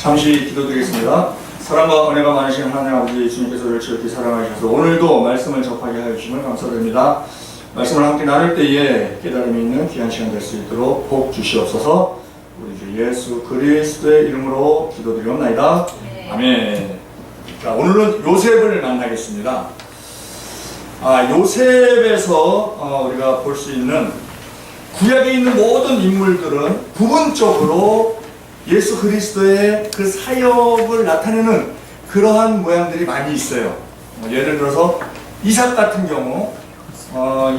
잠시 기도드리겠습니다. 사랑과 은혜가 많으신 하나님 아버지 주님께서 우리를 이렇게 사랑하셔서 오늘도 말씀을 접하게 하여 주심을 감사드립니다. 말씀을 함께 나눌 때에 깨달음이 있는 귀한 시간 될 수 있도록 복 주시옵소서. 우리 주 예수 그리스도의 이름으로 기도드리옵나이다. 아멘. 자, 오늘은 요셉을 만나겠습니다. 요셉에서 우리가 볼 수 있는 구약에 있는 모든 인물들은 부분적으로 예수 그리스도의 그 사역을 나타내는 그러한 모양들이 많이 있어요. 예를 들어서 이삭 같은 경우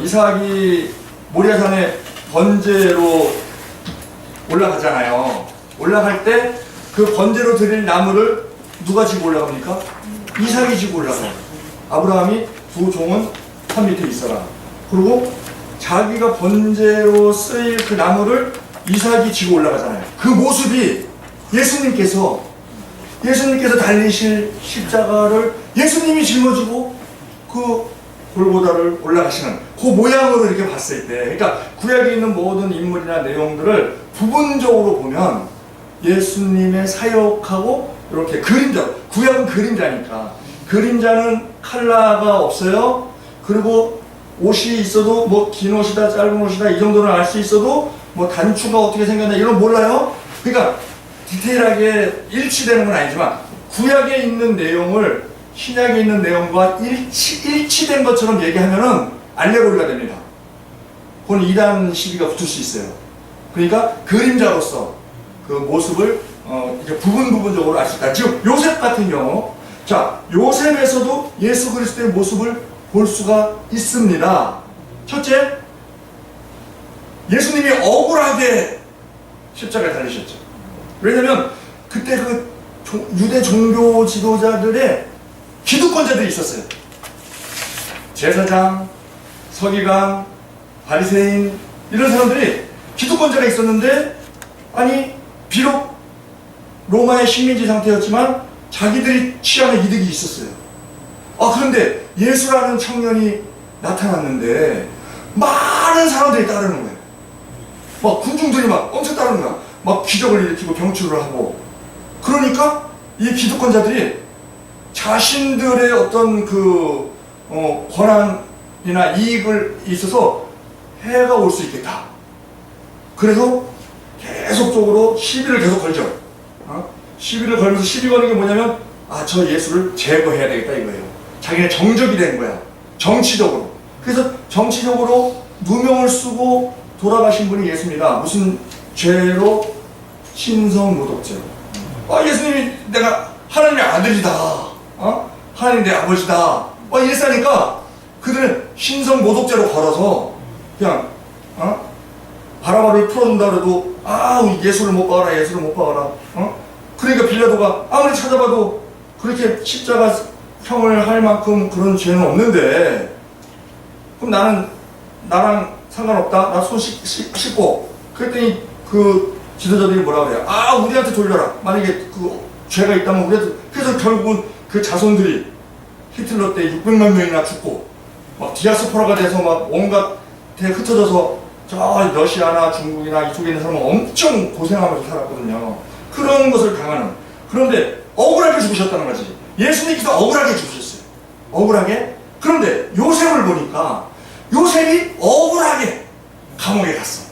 이삭이 모리아산에 번제로 올라가잖아요. 올라갈 때 그 번제로 드릴 나무를 누가 지고 올라갑니까? 이삭이 지고 올라가요. 아브라함이 두 종은 산 밑에 있어라. 그리고 자기가 번제로 쓰일 그 나무를 이삭이 지고 올라가잖아요. 그 모습이 예수님께서 달리실 십자가를 예수님이 짊어지고 그 골고다를 올라가시는 그 모양으로 이렇게 봤을 때, 그러니까 구약에 있는 모든 인물이나 내용들을 부분적으로 보면 예수님의 사역하고 이렇게 그림자, 구약은 그림자니까 그림자는 컬러가 없어요. 그리고 옷이 있어도 뭐 긴 옷이다 짧은 옷이다 이 정도는 알 수 있어도 뭐 단추가 어떻게 생겼나 이런 거 몰라요. 그러니까 디테일하게 일치되는 건 아니지만 구약에 있는 내용을 신약에 있는 내용과 일치된 것처럼 얘기하면은 알레고리가 됩니다. 그건 이단 시비가 붙을 수 있어요. 그러니까 그림자로서 그 모습을 이렇게 부분적으로 알 수 있다. 지금 요셉 같은 경우, 자, 요셉에서도 예수 그리스도의 모습을 볼 수가 있습니다. 첫째, 예수님이 억울하게 십자가에 달리셨죠. 왜냐면 그때 그 유대 종교 지도자들의 기득권자들이 있었어요. 제사장, 서기관, 바리새인 이런 사람들이 기득권자가 있었는데, 아니 비록 로마의 식민지 상태였지만 자기들이 취하는 이득이 있었어요. 그런데 예수라는 청년이 나타났는데 많은 사람들이 따르는 거예요. 막 군중들이 막 엄청 따르는 거야. 막 기적을 일으키고 병출을 하고. 그러니까 이 기득권자들이 자신들의 어떤 그 권한이나 이익을 있어서 해가 올 수 있겠다. 그래서 계속적으로 시비를 계속 걸죠. 시비를 걸면서 시비 거는 게 뭐냐면 저 예수를 제거해야 되겠다 이거예요. 자기네 정적이 된 거야. 정치적으로. 그래서 정치적으로 누명을 쓰고 돌아가신 분이 예수입니다. 무슨 죄로? 신성모독죄로. 예수님이 내가 하나님의 아들이다. 하나님 내 아버지다. 이랬으니까 그들은 신성모독죄로 걸어서 그냥 바라바를 풀어준다 그래도 예수를 못 박아라, 예수를 못 박아라. 그러니까 빌라도가 아무리 찾아봐도 그렇게 십자가 형을 할 만큼 그런 죄는 없는데, 그럼 나랑 상관없다. 나 손 씻고. 그랬더니 그 지도자들이 뭐라 그래요? 우리한테 돌려라. 만약에 그 죄가 있다면 우리한테. 그래서 결국은 그 자손들이 히틀러 때 600만 명이나 죽고 막 디아스포라가 돼서 막 온갖 데 흩어져서 저 러시아나 중국이나 이쪽에 있는 사람은 엄청 고생하면서 살았거든요. 그런 것을 당하는. 그런데 억울하게 죽으셨다는 거지. 예수님께서 억울하게 죽으셨어요. 억울하게. 그런데 요셉을 보니까 요셉이 억울하게 감옥에 갔어.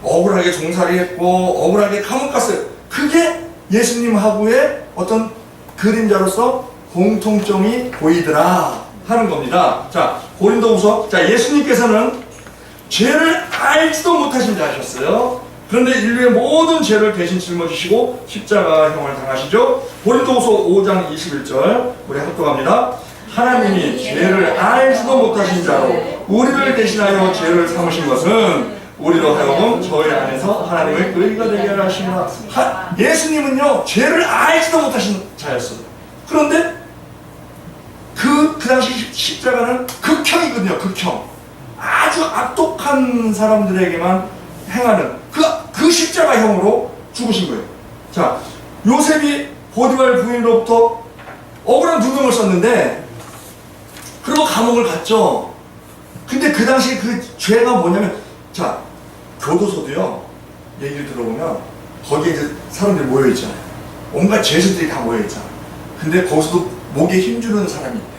억울하게 종살이 했고 억울하게 감옥 갔어요. 그게 예수님하고의 어떤 그림자로서 공통점이 보이더라 하는 겁니다. 자, 고린도후서. 자, 예수님께서는 죄를 알지도 못하신 자셨어요. 그런데 인류의 모든 죄를 대신 짊어지시고 십자가형을 당하시죠. 고린도후서 5장 21절 우리 합독합니다. 하나님이 죄를 알지도 못하신 자로 우리를 대신하여 죄를 삼으신 것은 우리로 하여금 저희 안에서 하나님의 의가 되게 하시니라. 예수님은요 죄를 알지도 못하신 자였어요. 그런데 그 당시 십자가는 극형이거든요. 극형. 아주 악독한 사람들에게만 행하는 그 십자가형으로 죽으신 거예요. 자, 요셉이 보디발 부인으로부터 억울한 누명을 썼는데 그리고 감옥을 갔죠. 근데 그 당시 그 죄가 뭐냐면, 자, 교도소도요 얘기를 들어보면 거기에 이제 사람들이 모여있잖아요. 온갖 죄수들이 다 모여있잖아. 근데 거기서도 목에 힘주는 사람이 있대.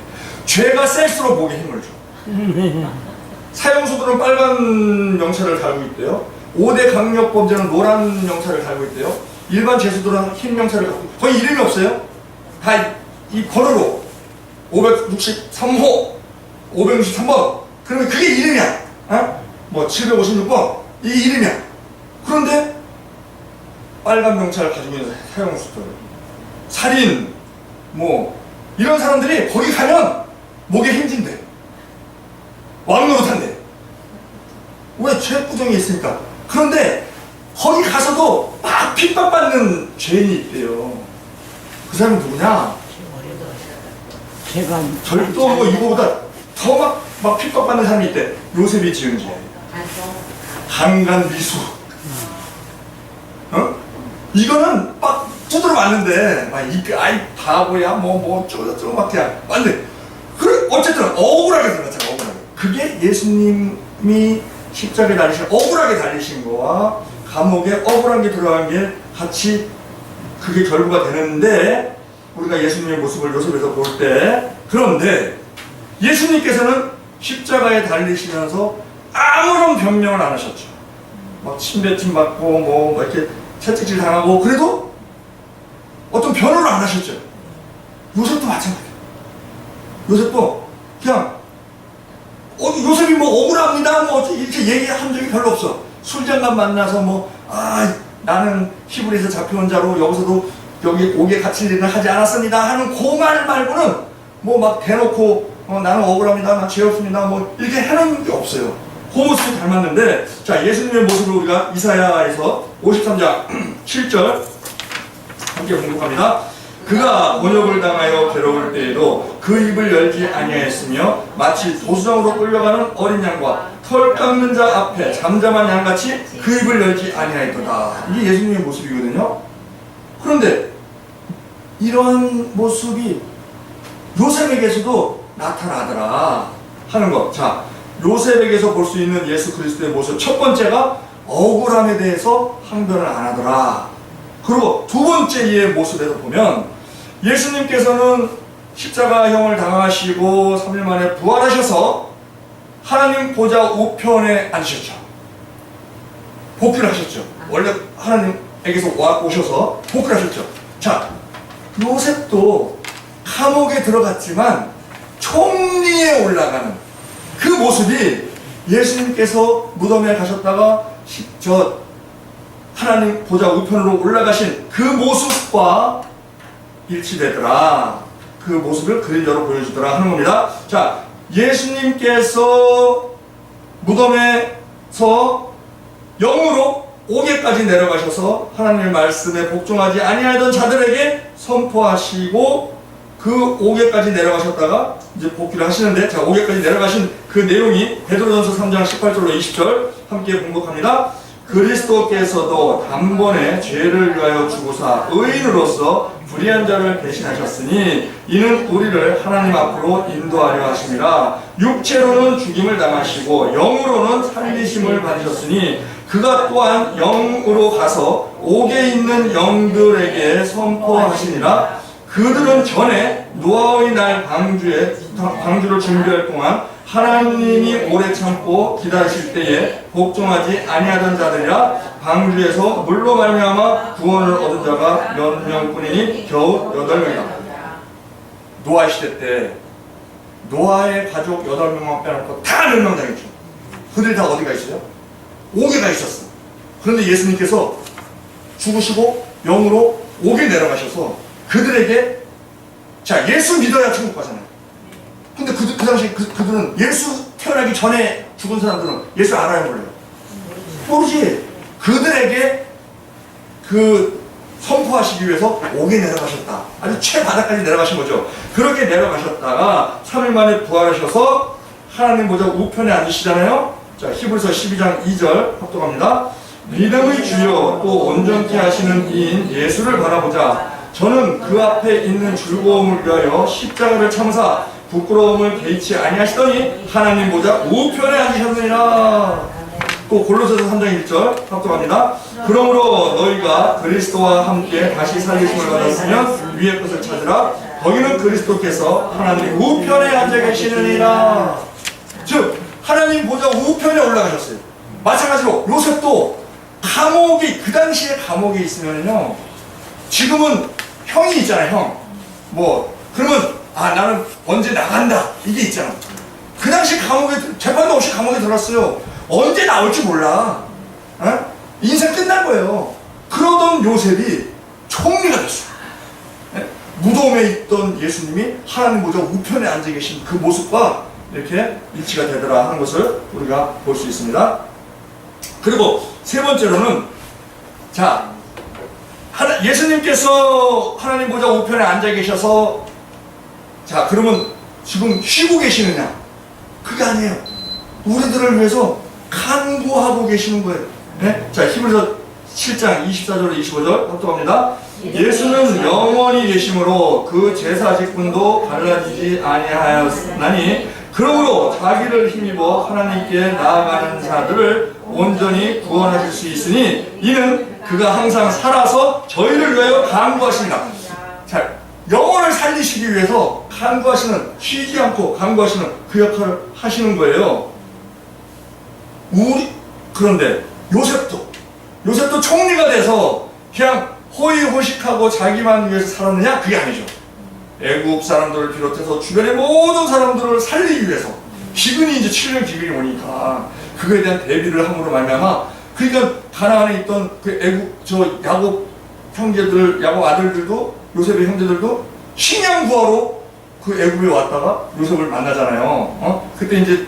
죄가 셀수록 목에 힘을 줘. 사형수들은 빨간 명찰을 달고 있대요. 5대 강력범죄는 노란 명찰을 달고 있대요. 일반 죄수들은 흰 명찰을 갖고 있대요. 거의 이름이 없어요. 다 이 번호로 563호 563번 그러면 그게 이름이야. 어? 뭐 756번 이게 이름이야. 그런데 빨간 명찰을 가지고 있는 사형수들, 살인 뭐 이런 사람들이 거기 가면 목에 힘진대. 왕노릇한대. 왜? 죄구정이 있으니까. 그런데 거기 가서도 막 핍박받는 죄인이 있대요. 그 사람이 누구냐? 절도 뭐 이거보다 더 막 핍박받는 사람이 있대. 요셉이 지은 죄. 강간 미수. 어? 이거는 막 두드려 맞는데 막 아이 바보야 뭐 쪼쪼쪼 막 그냥 맞는데 그래 어쨌든 억울하게 들어갔잖아. 억울하게. 그게 예수님이 십자가에 달리신 억울하게 달리신 거와 감옥에 억울하게 들어간 게 같이 그게 결부가 되는데 우리가 예수님의 모습을 요셉에서 볼 때 그런데 예수님께서는 십자가에 달리시면서 아무런 변명을 안 하셨죠. 막 침뱉음 받고 뭐 이렇게 채찍질 당하고 그래도 어떤 변호를 안 하셨죠. 요셉도 마찬가지예요. 요셉도 그냥 요셉이 뭐 억울합니다 뭐 이렇게 얘기한 적이 별로 없어. 술장만 만나서 뭐 나는 히브리에서 잡혀온 자로 여기서도 여기 옥에 갇힐 일은 하지 않았습니다 하는 그 말 말고는 뭐 막 대놓고 나는 억울합니다 나 죄 없습니다 뭐 이렇게 해놓은 게 없어요. 그 모습이 닮았는데 자 예수님의 모습을 우리가 이사야에서 53장 7절 함께 공독합니다. 그가 번역을 당하여 괴로울 때에도 그 입을 열지 아니하였으며 마치 도수장으로 끌려가는 어린 양과 털 깎는 자 앞에 잠잠한 양같이 그 입을 열지 아니하였도다. 이게 예수님의 모습이거든요. 그런데 이러한 모습이 요셉에게서도 나타나더라 하는 것. 자, 요셉에게서 볼 수 있는 예수 그리스도의 모습 첫 번째가 억울함에 대해서 항변을 안 하더라. 그리고 두 번째 이의 모습에서 보면 예수님께서는 십자가형을 당하시고 3일 만에 부활하셔서 하나님 보좌 우편에 앉으셨죠. 복귀를 하셨죠. 원래 하나님에게서 오셔서 복귀를 하셨죠. 자, 요셉도 감옥에 들어갔지만 총리에 올라가는 그 모습이 예수님께서 무덤에 가셨다가 하나님 보좌 우편으로 올라가신 그 모습과 일치되더라. 그 모습을 그림자로 보여주더라 하는 겁니다. 자, 예수님께서 무덤에서 영으로 옥에까지 내려가셔서 하나님의 말씀에 복종하지 아니하던 자들에게 선포하시고 그 옥에까지 내려가셨다가 이제 복귀를 하시는데 자, 옥에까지 내려가신 그 내용이 베드로전서 3장 18절로 20절 함께 공독합니다. 그리스도께서도 단번에 죄를 위하여 죽으사 의인으로서 불의한 자를 대신하셨으니 이는 우리를 하나님 앞으로 인도하려 하심이라. 육체로는 죽임을 당하시고 영으로는 살리심을 받으셨으니 그가 또한 영으로 가서 옥에 있는 영들에게 선포하시니라. 그들은 전에 노아의 날 방주를 준비할 동안 하나님이 오래 참고 기다리실 때에 복종하지 아니하던 자들이라. 방주에서 물로 말미암아 구원을 얻은 자가 몇 명뿐이니 겨우 8명이다. 노아 시대 때 노아의 가족 8명만 빼놓고 다 멸망당했죠. 그들이 다 어디가 있어요? 옥에 가 있었어. 그런데 예수님께서 죽으시고 영으로 옥에 내려가셔서 그들에게 자 예수 믿어야 천국 가잖아요. 근데 그 당시 그들은 예수 태어나기 전에 죽은 사람들은 예수 알아요 몰라요? 모르지. 그들에게 그 선포하시기 위해서 옥에 내려가셨다. 아주 최바닥까지 내려가신 거죠. 그렇게 내려가셨다가 3일 만에 부활하셔서 하나님 보좌 우편에 앉으시잖아요. 자 히브리서 12장 2절 합독합니다. 믿음의 주여 또 온전케 하시는 이인 예수를 바라보자. 저는 그 앞에 있는 즐거움을 위하여 십자가를 참사 부끄러움을 개의치 아니하시더니 하나님 보좌 우편에 앉으셨느니라. 또 골로새서 3장 1절 합독합니다. 그러므로 너희가 그리스도와 함께 다시 살리심을 받았으면 위의 것을 찾으라. 거기는 그리스도께서 하나님 우편에 앉아 계시느니라. 즉 하나님 보좌 우편에 올라가셨어요. 마찬가지로 요셉도 감옥이, 그 당시에 감옥에 있으면요, 지금은 형이 있잖아요. 형 그러면 나는 언제 나간다 이게 있잖아. 그 당시 감옥에, 재판도 없이 감옥에 들어갔어요. 언제 나올지 몰라. 인생 끝난 거예요. 그러던 요셉이 총리가 됐어요. 무덤에 있던 예수님이 하나님 보좌 우편에 앉아 계신 그 모습과 이렇게 일치가 되더라 하는 것을 우리가 볼 수 있습니다. 그리고 세 번째로는, 자, 예수님께서 하나님 보좌 우편에 앉아 계셔서, 자, 그러면 지금 쉬고 계시느냐? 그게 아니에요. 우리들을 위해서 간구하고 계시는 거예요. 네? 자, 히브리서 7장 24절로 25절 합독합니다. 예수는 영원히 계심으로 그 제사 직분도 갈라지지 아니하였나니 그러므로 자기를 힘입어 하나님께 나아가는 자들을 온전히 구원하실 수 있으니 이는 그가 항상 살아서 저희를 위하여 간구하십니다. 자, 영혼을 살리시기 위해서 간구하시는, 쉬지 않고 간구하시는 그 역할을 하시는 거예요. 그런데 요셉도 총리가 돼서 그냥 호의호식하고 자기만 위해서 살았느냐? 그게 아니죠. 애국 사람들을 비롯해서 주변의 모든 사람들을 살리기 위해서, 기근이 이제 7년 기근이 오니까 그거에 대한 대비를 함으로 말미암아, 그러니까 가나안에 있던 그 애국 야곱 형제들, 야곱 아들들도, 요셉의 형제들도 식량 구하러 그 애국에 왔다가 요셉을 만나잖아요. 그때 이제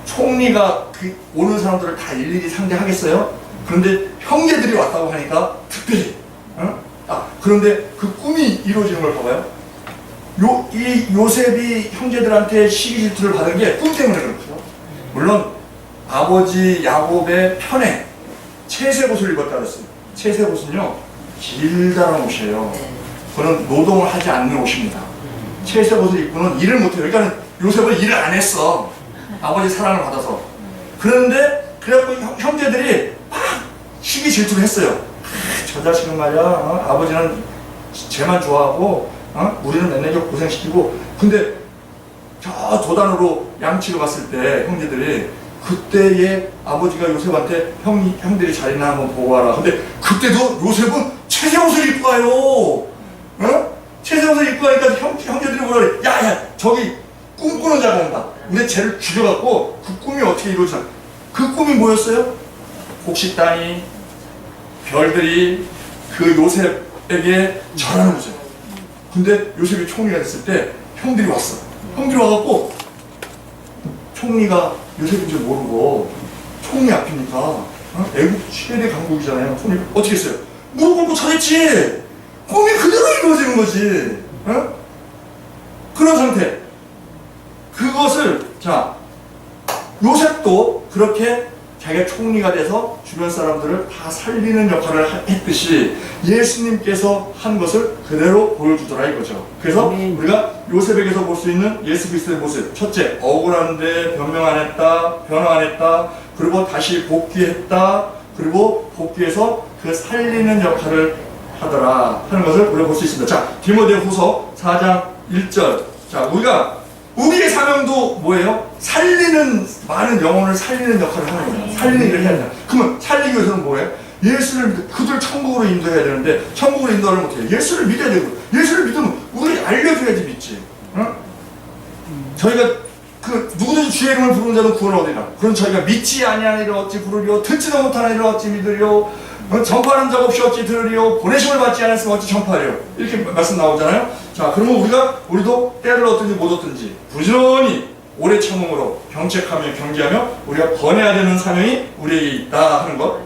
총리가 그 오는 사람들을 다 일일이 상대하겠어요? 그런데 형제들이 왔다고 하니까 특별히, 그런데 그 꿈이 이루어지는 걸 봐봐요. 이 요셉이 형제들한테 시기 질투를 받은 게 꿈 때문에 그렇죠. 물론 아버지 야곱의 편에 채색 옷을 입었다 그랬어요. 채색 옷은요, 길다란 옷이에요. 그거는 노동을 하지 않는 옷입니다. 채색 옷을 입고는 일을 못해요. 그러니까 요셉은 일을 안 했어. 아버지 사랑을 받아서. 그런데 그래갖고 형제들이 막 시기 질투를 했어요. 저 자식은 말이야, 아버지는 쟤만 좋아하고, 우리는 맨날 고생시키고. 근데 저 도단으로 양치러 갔을 때 형제들이, 그때의 아버지가 요셉한테 형들이 잘 있나 한번 보고 와라. 근데 그때도 요셉은 채색 옷을 입고 와요. 채색 옷을 입고 가니까 형제들이 뭐라 그래? 야, 저기 꿈꾸는 자가 온다. 근데 쟤를 죽여갖고 그 꿈이 어떻게 이루어지나? 그 꿈이 뭐였어요? 곡식단이, 별들이 그 요셉에게 절하는 거죠. 근데 요셉이 총리가 됐을 때 형들이 왔어. 형들이 와갖고, 총리가 요셉인 줄 모르고 총리 앞이니까, 애국 최대 강국이잖아요. 총리 어떻게 했어요? 무릎 꿇고 잘했지. 꿈이 그대로 이루어지는 거지. 그런 상태. 그것을, 자, 요셉도 그렇게 자기가 총리가 돼서 주변 사람들을 다 살리는 역할을 했듯이 예수님께서 한 것을 그대로 보여주더라 이거죠. 그래서 우리가 요셉에게서 볼 수 있는 예수 그리스도의 모습, 첫째, 억울한데 변명 안 했다, 변화 안 했다, 그리고 다시 복귀했다, 그리고 복귀해서 그 살리는 역할을 하더라 하는 것을 우리가 볼 수 있습니다. 자, 디모데후서 4장 1절. 자, 우리의 사명도 뭐예요? 살리는, 많은 영혼을 살리는 역할을 하는 거예요. 살리는 일을 해야 된다. 그러면 살리기 위해서는 뭐예요? 예수를, 그들 천국으로 인도해야 되는데 천국으로 인도하지 못해요. 예수를 믿어야 되고, 예수를 믿으면 우리 알려줘야지 믿지. 저희가 누구든지 주의 이름을 부르는 자는 구원을 얻으리라. 그럼 저희가 믿지 아니하니를 어찌 부르리요, 듣지도 못하는 이를 어찌 믿으리요, 전파하는 자 없이 어찌 들으리요, 보내심을 받지 않았으면 어찌 전파하리요. 이렇게 말씀 나오잖아요. 자, 그러면 우리도 때를 얻든지 못 얻든지 부지런히 오래 참음으로 경책하며 경계하며 우리가 번해야 되는 사명이 우리에게 있다 하는 것.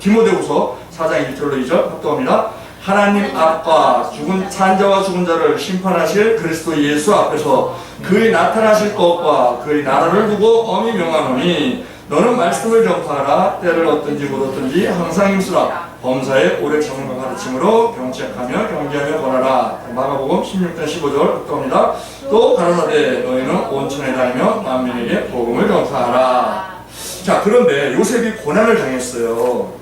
디모데후서 4장 1절로 2절 합독합니다. 하나님 앞과 산자와 죽은 자를 심판하실 그리스도 예수 앞에서 그의 나타나실 것과 그의 나라를 두고 엄히 명하노니 너는 말씀을 전파하라. 때를 얻든지 못 얻든지 항상 힘쓰라. 범사에 오래 참음과 가르침으로 경책하며 경계하며 권하라. 마가복음 16장 15절 합독합니다. 또 가라사대 너희는 온천에 다니며 만민에게 복음을 전파하라. 자, 그런데 요셉이 고난을 당했어요.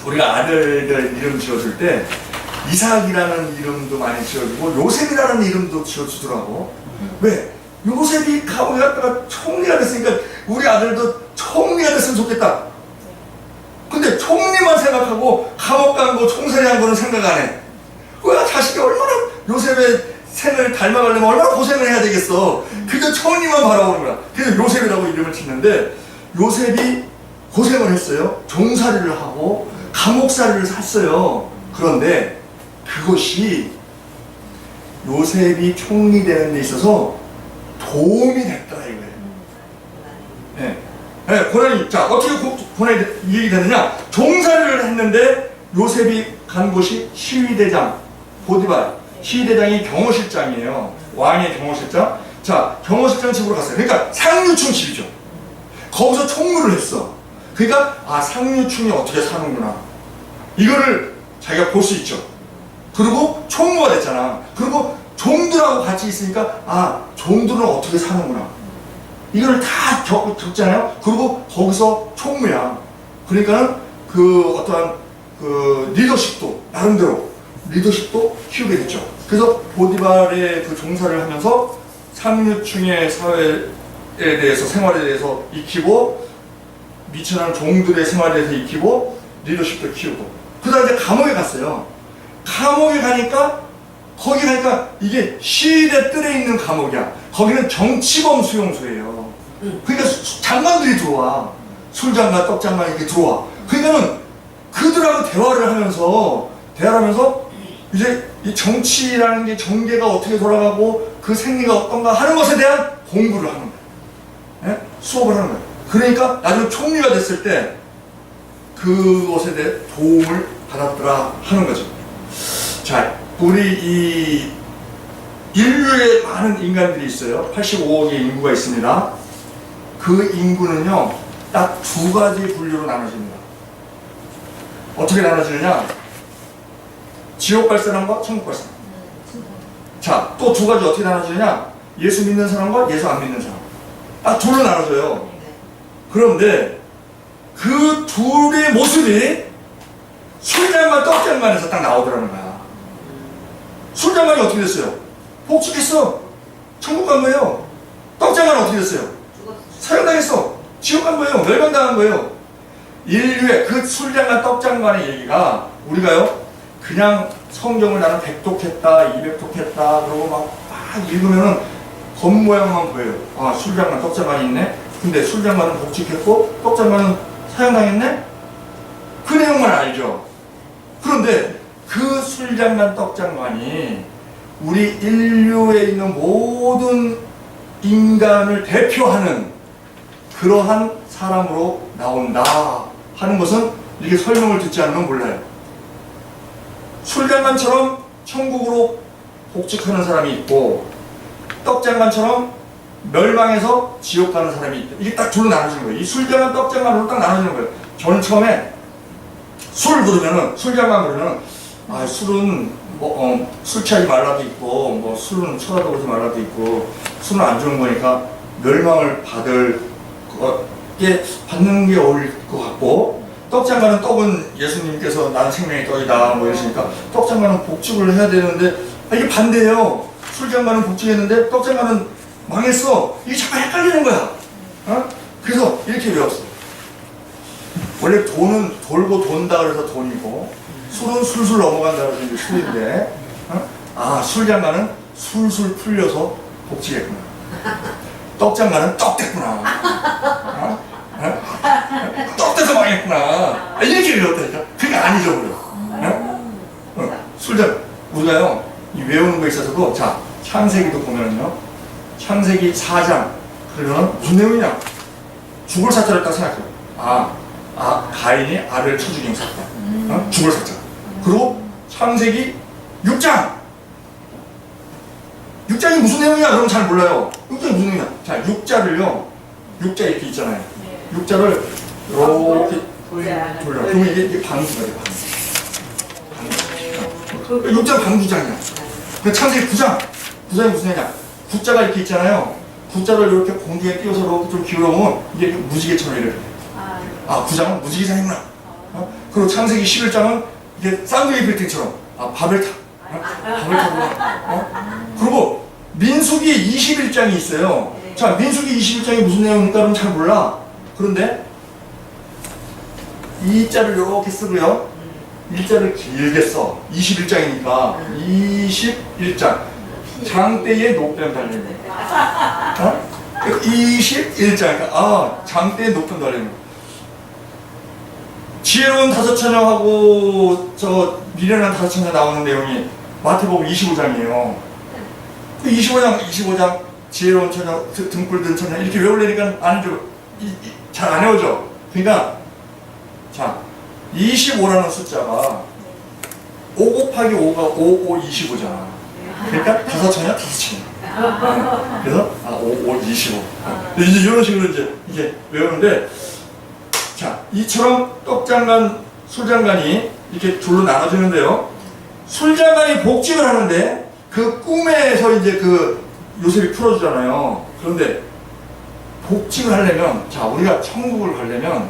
우리가 아들들 이름 지어줄 때 이삭이라는 이름도 많이 지어주고 요셉이라는 이름도 지어주더라고. 왜? 요셉이 감옥에 갔다가 총리가 됐으니까 우리 아들도 총리가 됐으면 좋겠다. 근데 총리만 생각하고 감옥 간 거, 총살이한 거는 생각 안 해. 왜? 자식이 얼마나 요셉의 생을 닮아가려면 얼마나 고생을 해야 되겠어. 그저 총리만 바라보는 거야. 그래서 요셉이라고 이름을 짓는데 요셉이 고생을 했어요. 종살이를 하고 감옥살이를 샀어요. 그런데 그것이 요셉이 총리 되는 데 있어서 도움이 됐더라 이거예요. 네. 네, 고난이, 자, 어떻게 고난이 얘기 되느냐? 종살이를 했는데 요셉이 간 곳이 시위대장, 보디발. 시위대장이 경호실장이에요. 왕의 경호실장. 자, 경호실장 집으로 갔어요. 그러니까 상류층 집이죠. 거기서 총무를 했어. 그러니까, 아, 상류층이 어떻게 사는구나. 이거를 자기가 볼 수 있죠. 그리고 총무가 됐잖아. 그리고 종들하고 같이 있으니까, 아, 종들은 어떻게 사는구나. 이걸 다 겪잖아요. 그리고 거기서 총무야. 그러니까는 그 어떠한 그 리더십도 나름대로 리더십도 키우게 됐죠. 그래서 보디발의 그 종사를 하면서 상류층의 사회에 대해서 생활에 대해서 익히고 미천한 종들의 생활에 대해서 익히고 리더십도 키우고 그다음에 이제 감옥에 갔어요. 감옥에 가니까 거기 가니까 이게 시대 뜰에 있는 감옥이야. 거기는 정치범 수용소예요. 그러니까 장관들이 들어와. 술장관, 떡장관 이렇게 들어와. 그러니까는 그들하고 대화를 하면서 이제 이 정치라는 게 정계가 어떻게 돌아가고 그 생리가 어떤가 하는 것에 대한 공부를 하는 거예요. 예? 수업을 하는 거예요. 그러니까 나중에 총리가 됐을 때 그것에 대해 도움을 받았더라 하는 거죠. 자, 우리 이 인류에 많은 인간들이 있어요. 85억의 인구가 있습니다. 그 인구는요, 딱 두 가지 분류로 나눠집니다. 어떻게 나눠지느냐? 지옥 갈 사람과 천국 갈 사람. 자, 또 두 가지 어떻게 나눠지느냐? 예수 믿는 사람과 예수 안 믿는 사람. 딱 둘로 나눠져요. 그런데 그 둘의 모습이 술장관, 떡장관에서 딱 나오더라는 거야. 술장관이 어떻게 됐어요? 복직했어. 천국 간 거예요. 떡장관은 어떻게 됐어요? 사형당했어. 지옥 간 거예요. 멸망당한 거예요. 인류의 그 술장관, 떡장관의 얘기가 우리가요, 그냥 성경을 나는 100독했다, 200독했다, 그러고 막 읽으면은 겉모양만 보여요. 아, 술장관, 떡장관이 있네? 근데 술장관은 복직했고, 떡장관은 사형당했네? 그 내용만 알죠. 그런데 그 술장관, 떡장관이 우리 인류에 있는 모든 인간을 대표하는 그러한 사람으로 나온다 하는 것은 이렇게 설명을 듣지 않으면 몰라요. 술장관처럼 천국으로 복직하는 사람이 있고 떡장관처럼 멸망해서 지옥 가는 사람이 있다. 이게 딱 둘로 나눠지는 거예요. 이 술장관, 떡장관으로 딱 나눠지는 거예요. 저는 처음에 술 부르면은, 술장관 부르면은, 아, 술은 술 취하지 말라도 있고, 뭐 술은 쳐다보지 말라도 있고, 술은 안 좋은 거니까 멸망을 받는 게 어울릴 것 같고, 떡장관은 떡은 예수님께서 나는 생명의 떡이다 뭐 이러시니까 떡장관은 복직을 해야 되는데, 아, 이게 반대예요. 술장관은 복직했는데 떡장관은 망했어. 이게 자꾸 헷갈리는 거야. 어? 그래서 이렇게 외웠어. 원래 돈은 돌고 돈다 그래서 돈이고, 술은 술술 넘어간다 그래서 이제 술인데, 어? 아, 술장관은 술술 풀려서 복직했구나. 떡장관은 떡 됐구나. 어? 어? 떡 돼서 망했구나. 아, 이렇게 외웠다니까. 그게 안 잊어버려. 술장, 우리가요, 이 외우는 거에 있어서도, 자, 창세기도 보면요, 창세기 4장, 그러면 무슨 내용이냐? 죽을 사자를 딱 생각해요. 가인이 아벨을 쳐 죽인 사건. 어? 죽을 사자. 그리고 창세기 6장. 6장이 무슨 내용이야? 그럼 잘 몰라요. 6장이 무슨 내용이야? 자, 6자를요, 6자 이렇게 있잖아요. 6자를 이렇게 돌려. 그러면 이게 방주가 돼요. 방주. 6장 방주장이야. 그 창세기 9장. 9장이 무슨 얘기냐? 9자가 이렇게 있잖아요. 9자를 이렇게 공중에 띄워서 이렇게 좀 기울여보면 이게 무지개처럼 이렇게 돼. 9장은 무지개상이구나. 그 그리고 창세기 11장은 이게 쌍둥이 빌딩처럼 밥을 타고 그리고 민수기 21장이 있어요. 자, 민수기 21장이 무슨 내용일까? 그럼 잘 몰라. 그런데 이 자를 이렇게 쓰고요. 일자를 길게 써. 21장이니까 21장 장대에 노뱀 달리는 21장 장대에 노뱀 달리는 지혜로운 다섯 처녀하고 저 미련한 다섯 처녀 나오는 내용이 마태복음 25장이에요. 그 25장 지혜로운 처녀, 등불 든 처녀 이렇게 외우려니까 잘 안 외워져. 그러니까 자 25라는 숫자가 5 곱하기 5가 5, 25잖아. 그러니까 다섯 처녀, 다섯 처녀. 그래서 5, 25. 이제 이런 식으로 이제 외우는데 자 이처럼 떡장간, 술장간이 이렇게 둘로 나눠지는데요. 술장간이 복직을 하는데 그 꿈에서 이제 그 요셉이 풀어주잖아요. 그런데 복직을 하려면 자 우리가 천국을 가려면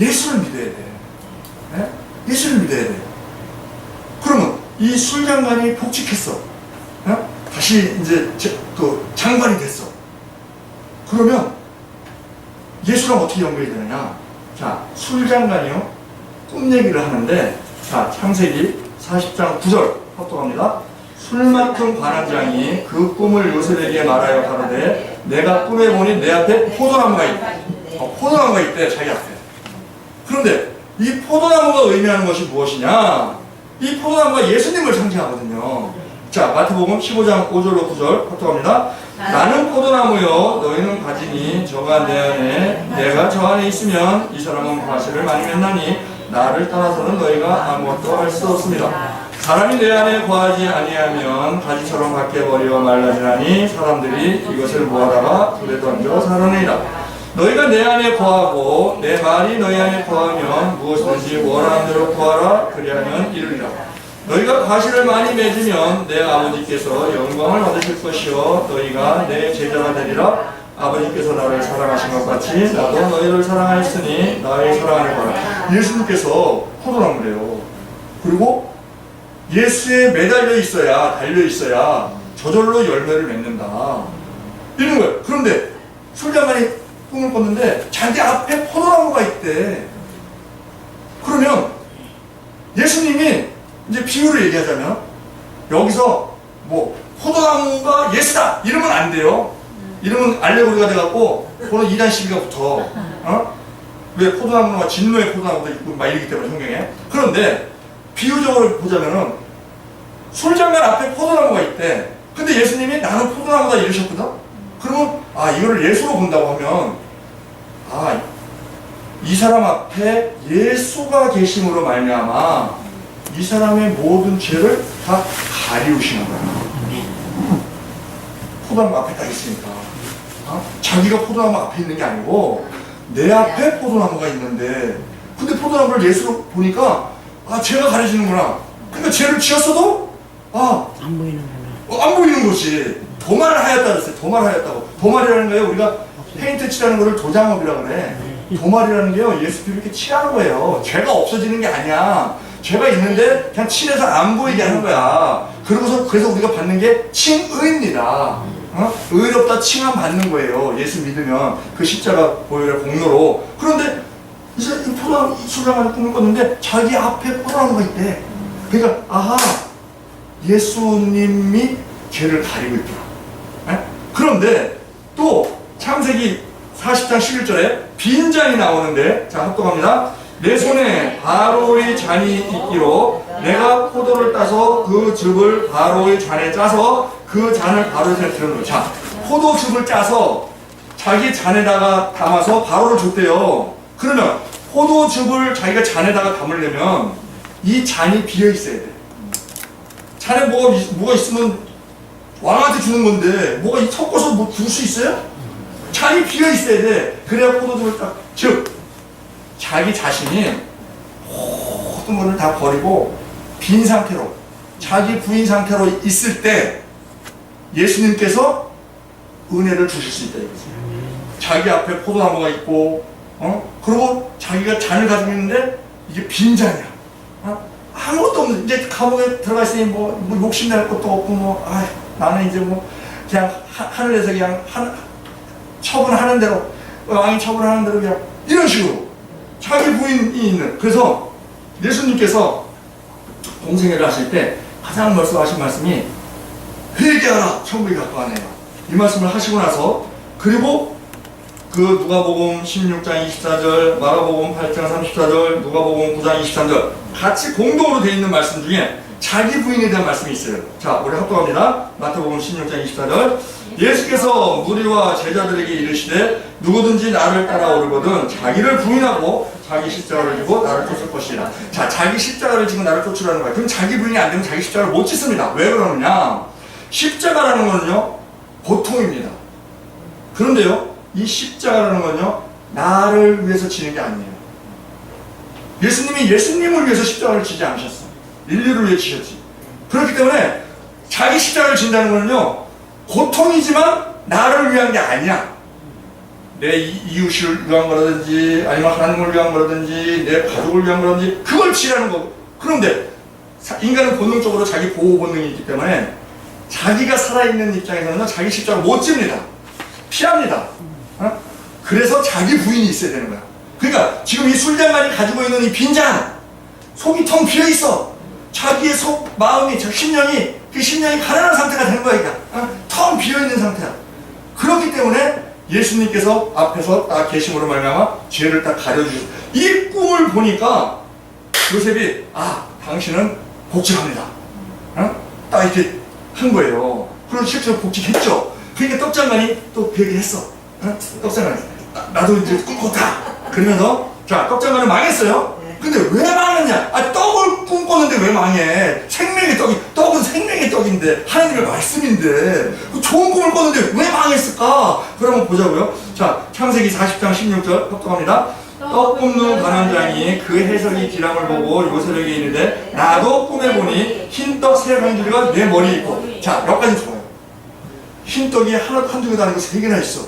예수를 믿어야 돼. 네? 예수를 믿어야 돼. 그러면 이 술장관이 복직했어. 네? 다시 이제 그 장관이 됐어. 그러면 예수랑 어떻게 연결이 되느냐? 자, 술장관이요. 꿈 얘기를 하는데 자, 창세기 40장 9절 합독합니다. 술 맡은 관원장이 그 꿈을 요셉에게 말하여 가로되 내가 꿈에 보니 내 앞에 포도나무가 있다. 포도나무가 있대 자기 앞에. 그런데 이 포도나무가 의미하는 것이 무엇이냐? 이 포도나무가 예수님을 상징하거든요. 자, 마태복음 15장 5절로 9절 합독합니다. 나는 포도나무요 너희는 가지니 저가 내 안에 내가 저 안에 있으면 이 사람은 과실을 많이 맺나니 나를 떠나서는 너희가 아무것도 할 수 없습니다. 사람이 내 안에 거하지 아니하면 가지처럼 밖에 버려 말라지나니 사람들이 이것을 모아다가 불에 던져 사르느니라. 너희가 내 안에 거하고 내 말이 너희 안에 거하면 무엇이든지 원하는 대로 구하라 그리하면 이루리라. 너희가 과실을 많이 맺으면 내 아버지께서 영광을 받으실 것이요 너희가 내 제자가 되리라. 아버지께서 나를 사랑하신 것 같이 나도 너희를 사랑하였으니 나의 사랑하는 거라. 예수님께서 포도나무래요. 그리고 예수에 매달려 있어야 달려 있어야 저절로 열매를 맺는다 이런 거예요. 그런데 술장관이 꿈을 꿨는데 자기 앞에 포도나무가 있대. 그러면 예수님이 이제 비유를 얘기하자면 여기서 뭐 포도나무가 예수다 이러면 안 돼요. 이러면 알레고리가 돼갖고 그거는 이단 시비가 붙어. 왜 포도나무가 진노의 포도나무도 있고 막 이러기 때문에 성경에. 그런데 비유적으로 보자면은 술장관 앞에 포도나무가 있대. 근데 예수님이 나는 포도나무다 이러셨거든. 그러면 이거를 예수로 본다고 하면 이 사람 앞에 예수가 계심으로 말미암아 이 사람의 모든 죄를 다 가리우시는 거야. 포도나무 앞에 딱 있으니까 자기가 포도나무 앞에 있는 게 아니고 내 앞에 포도나무가 있는데 근데 포도나무를 예수로 보니까 죄가 가려지는구나. 그러니까 죄를 지었어도 안 보이는구나. 안 보이는 거지. 도말을 하였다 그랬어요. 도말을 하였다고. 도말이라는 거예요. 우리가 페인트 칠하는 거를 도장업이라고 그래. 도말이라는 게요. 예수 피를 이렇게 칠하는 거예요. 죄가 없어지는 게 아니야. 죄가 있는데 그냥 칠해서 안 보이게 하는 거야. 그래서 우리가 받는 게 칭의입니다. 의롭다 칭함 받는 거예요. 예수 믿으면 그 십자가 보혈의 공로로. 그런데 이제 이 포도나무 술장관이 꿈을 꿨는데 자기 앞에 포도나무가 있대. 그러니까 예수님이 죄를 가리고 있구나. 그런데 또 창세기 40장 11절에 빈잔이 나오는데 자 합독합니다. 내 손에 바로의 잔이 있기로 내가 포도를 따서 그 즙을 바로의 잔에 짜서 그 잔을 바로의 잔에 들어놓은 거예요. 자, 포도즙을 짜서 자기 잔에다가 담아서 바로를 줬대요. 그러면 포도즙을 자기가 잔에다가 담으려면 이 잔이 비어 있어야 돼. 잔에 뭐가 있으면 왕한테 주는 건데 뭐가 섞어서 뭐 줄 수 있어요? 잔이 비어 있어야 돼. 그래야 포도즙을 딱, 즉 자기 자신이 모든 것을 다 버리고 빈 상태로 자기 부인 상태로 있을 때 예수님께서 은혜를 주실 수 있다 이거지. 자기 앞에 포도나무가 있고 그리고 자기가 잔을 가지고 있는데 이게 빈잔이야. 아무것도 없는, 이제 감옥에 들어가 있으니 뭐 욕심낼 것도 없고, 나는 이제 그냥 하늘에서 그냥 처분하는 대로, 왕이 처분하는 대로 그냥 이런 식으로 자기 부인이 있는. 그래서 예수님께서 공생애를 하실 때 가장 먼저 하신 말씀이 회개하라, 천국이 가까워하네요. 이 말씀을 하시고 나서, 그리고 그 누가복음 16장 24절, 마가복음 8장 34절, 누가복음 9장 23절 같이 공동으로 되어 있는 말씀 중에 자기 부인에 대한 말씀이 있어요. 자, 우리 합독합니다. 마태복음 16장 24절. 예수께서 무리와 제자들에게 이르시되 누구든지 나를 따라오려거든 자기를 부인하고 자기 십자가를 지고 나를 쫓을 것이라. 자, 자기 십자가를 지고 나를 쫓으라는 거예요. 그럼 자기 부인이 안 되면 자기 십자가를 못 짓습니다. 왜 그러느냐? 십자가라는 거는요, 고통입니다. 그런데요, 이 십자가라는 건요, 나를 위해서 지는 게 아니에요. 예수님이 예수님을 위해서 십자가를 지지 않으셨어. 인류를 위해 지셨지. 그렇기 때문에 자기 십자가를 진다는 거는요, 고통이지만 나를 위한 게 아니야. 내 이웃을 위한 거라든지, 아니면 하나님을 위한 거라든지, 내 가족을 위한 거라든지, 그걸 지라는 거고. 그런데 인간은 본능적으로 자기 보호 본능이 있기 때문에 자기가 살아있는 입장에서는 자기 십자가를 못 집니다. 피합니다. 그래서 자기 부인이 있어야 되는 거야. 그러니까 지금 이 술잔만이 가지고 있는 이 빈잔, 속이 텅 비어 있어. 자기의 속, 마음이, 그 심령이 가난한 상태가 되는 거야. 그러니까 텅 비어 있는 상태야. 그렇기 때문에 예수님께서 앞에서 딱 계심으로 말미암아 죄를 딱 가려주셨어. 이 꿈을 보니까 요셉이, 당신은 복직합니다. 딱 이렇게 한 거예요. 그리고 실제로 복직했죠. 그러니까 떡장관이 또 그 얘기를 했어. 떡장관이, 나도 이제 꿈꿨다. 그러면서, 자, 떡장관은 망했어요. 근데 왜 망했냐? 떡을 꿈꿨는데 왜 망해? 생명의 떡은 생명의 떡인데, 하나님의 말씀인데, 좋은 꿈을 꿨는데 왜 망했을까? 그러면 보자고요. 자, 창세기 40장 16절 합독합니다. 떡 굽는 가난장이 그 해석이 기람을 보고 요셉에게 이르되 나도 꿈에 보니 흰떡 세 강줄기가 내 머리에 있고. 자, 여기까지 좋아요. 흰떡이 한두 개도 아니고 세 개나 있어.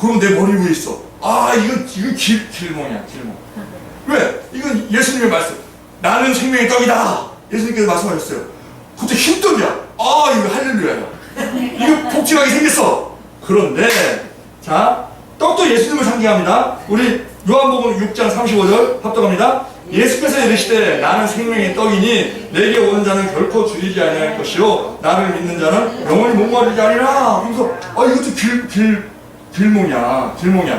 그럼 내 머리 위에 있어. 이건 길몽이야, 길몽. 왜? 이건 예수님의 말씀. 나는 생명의 떡이다. 예수님께서 말씀하셨어요. 그것도 흰떡이야. 이거 할렐루야야. 이거 복직하게 생겼어. 그런데, 자, 떡도 예수님을 상징합니다. 우리 요한복음 6장 35절 합독합니다. 예수께서 이르시되 나는 생명의 떡이니 내게 오는 자는 결코 줄이지 아니할 것이요 나를 믿는 자는 영원히 목마르지 아니라. 그래서 이것도 길몽이야.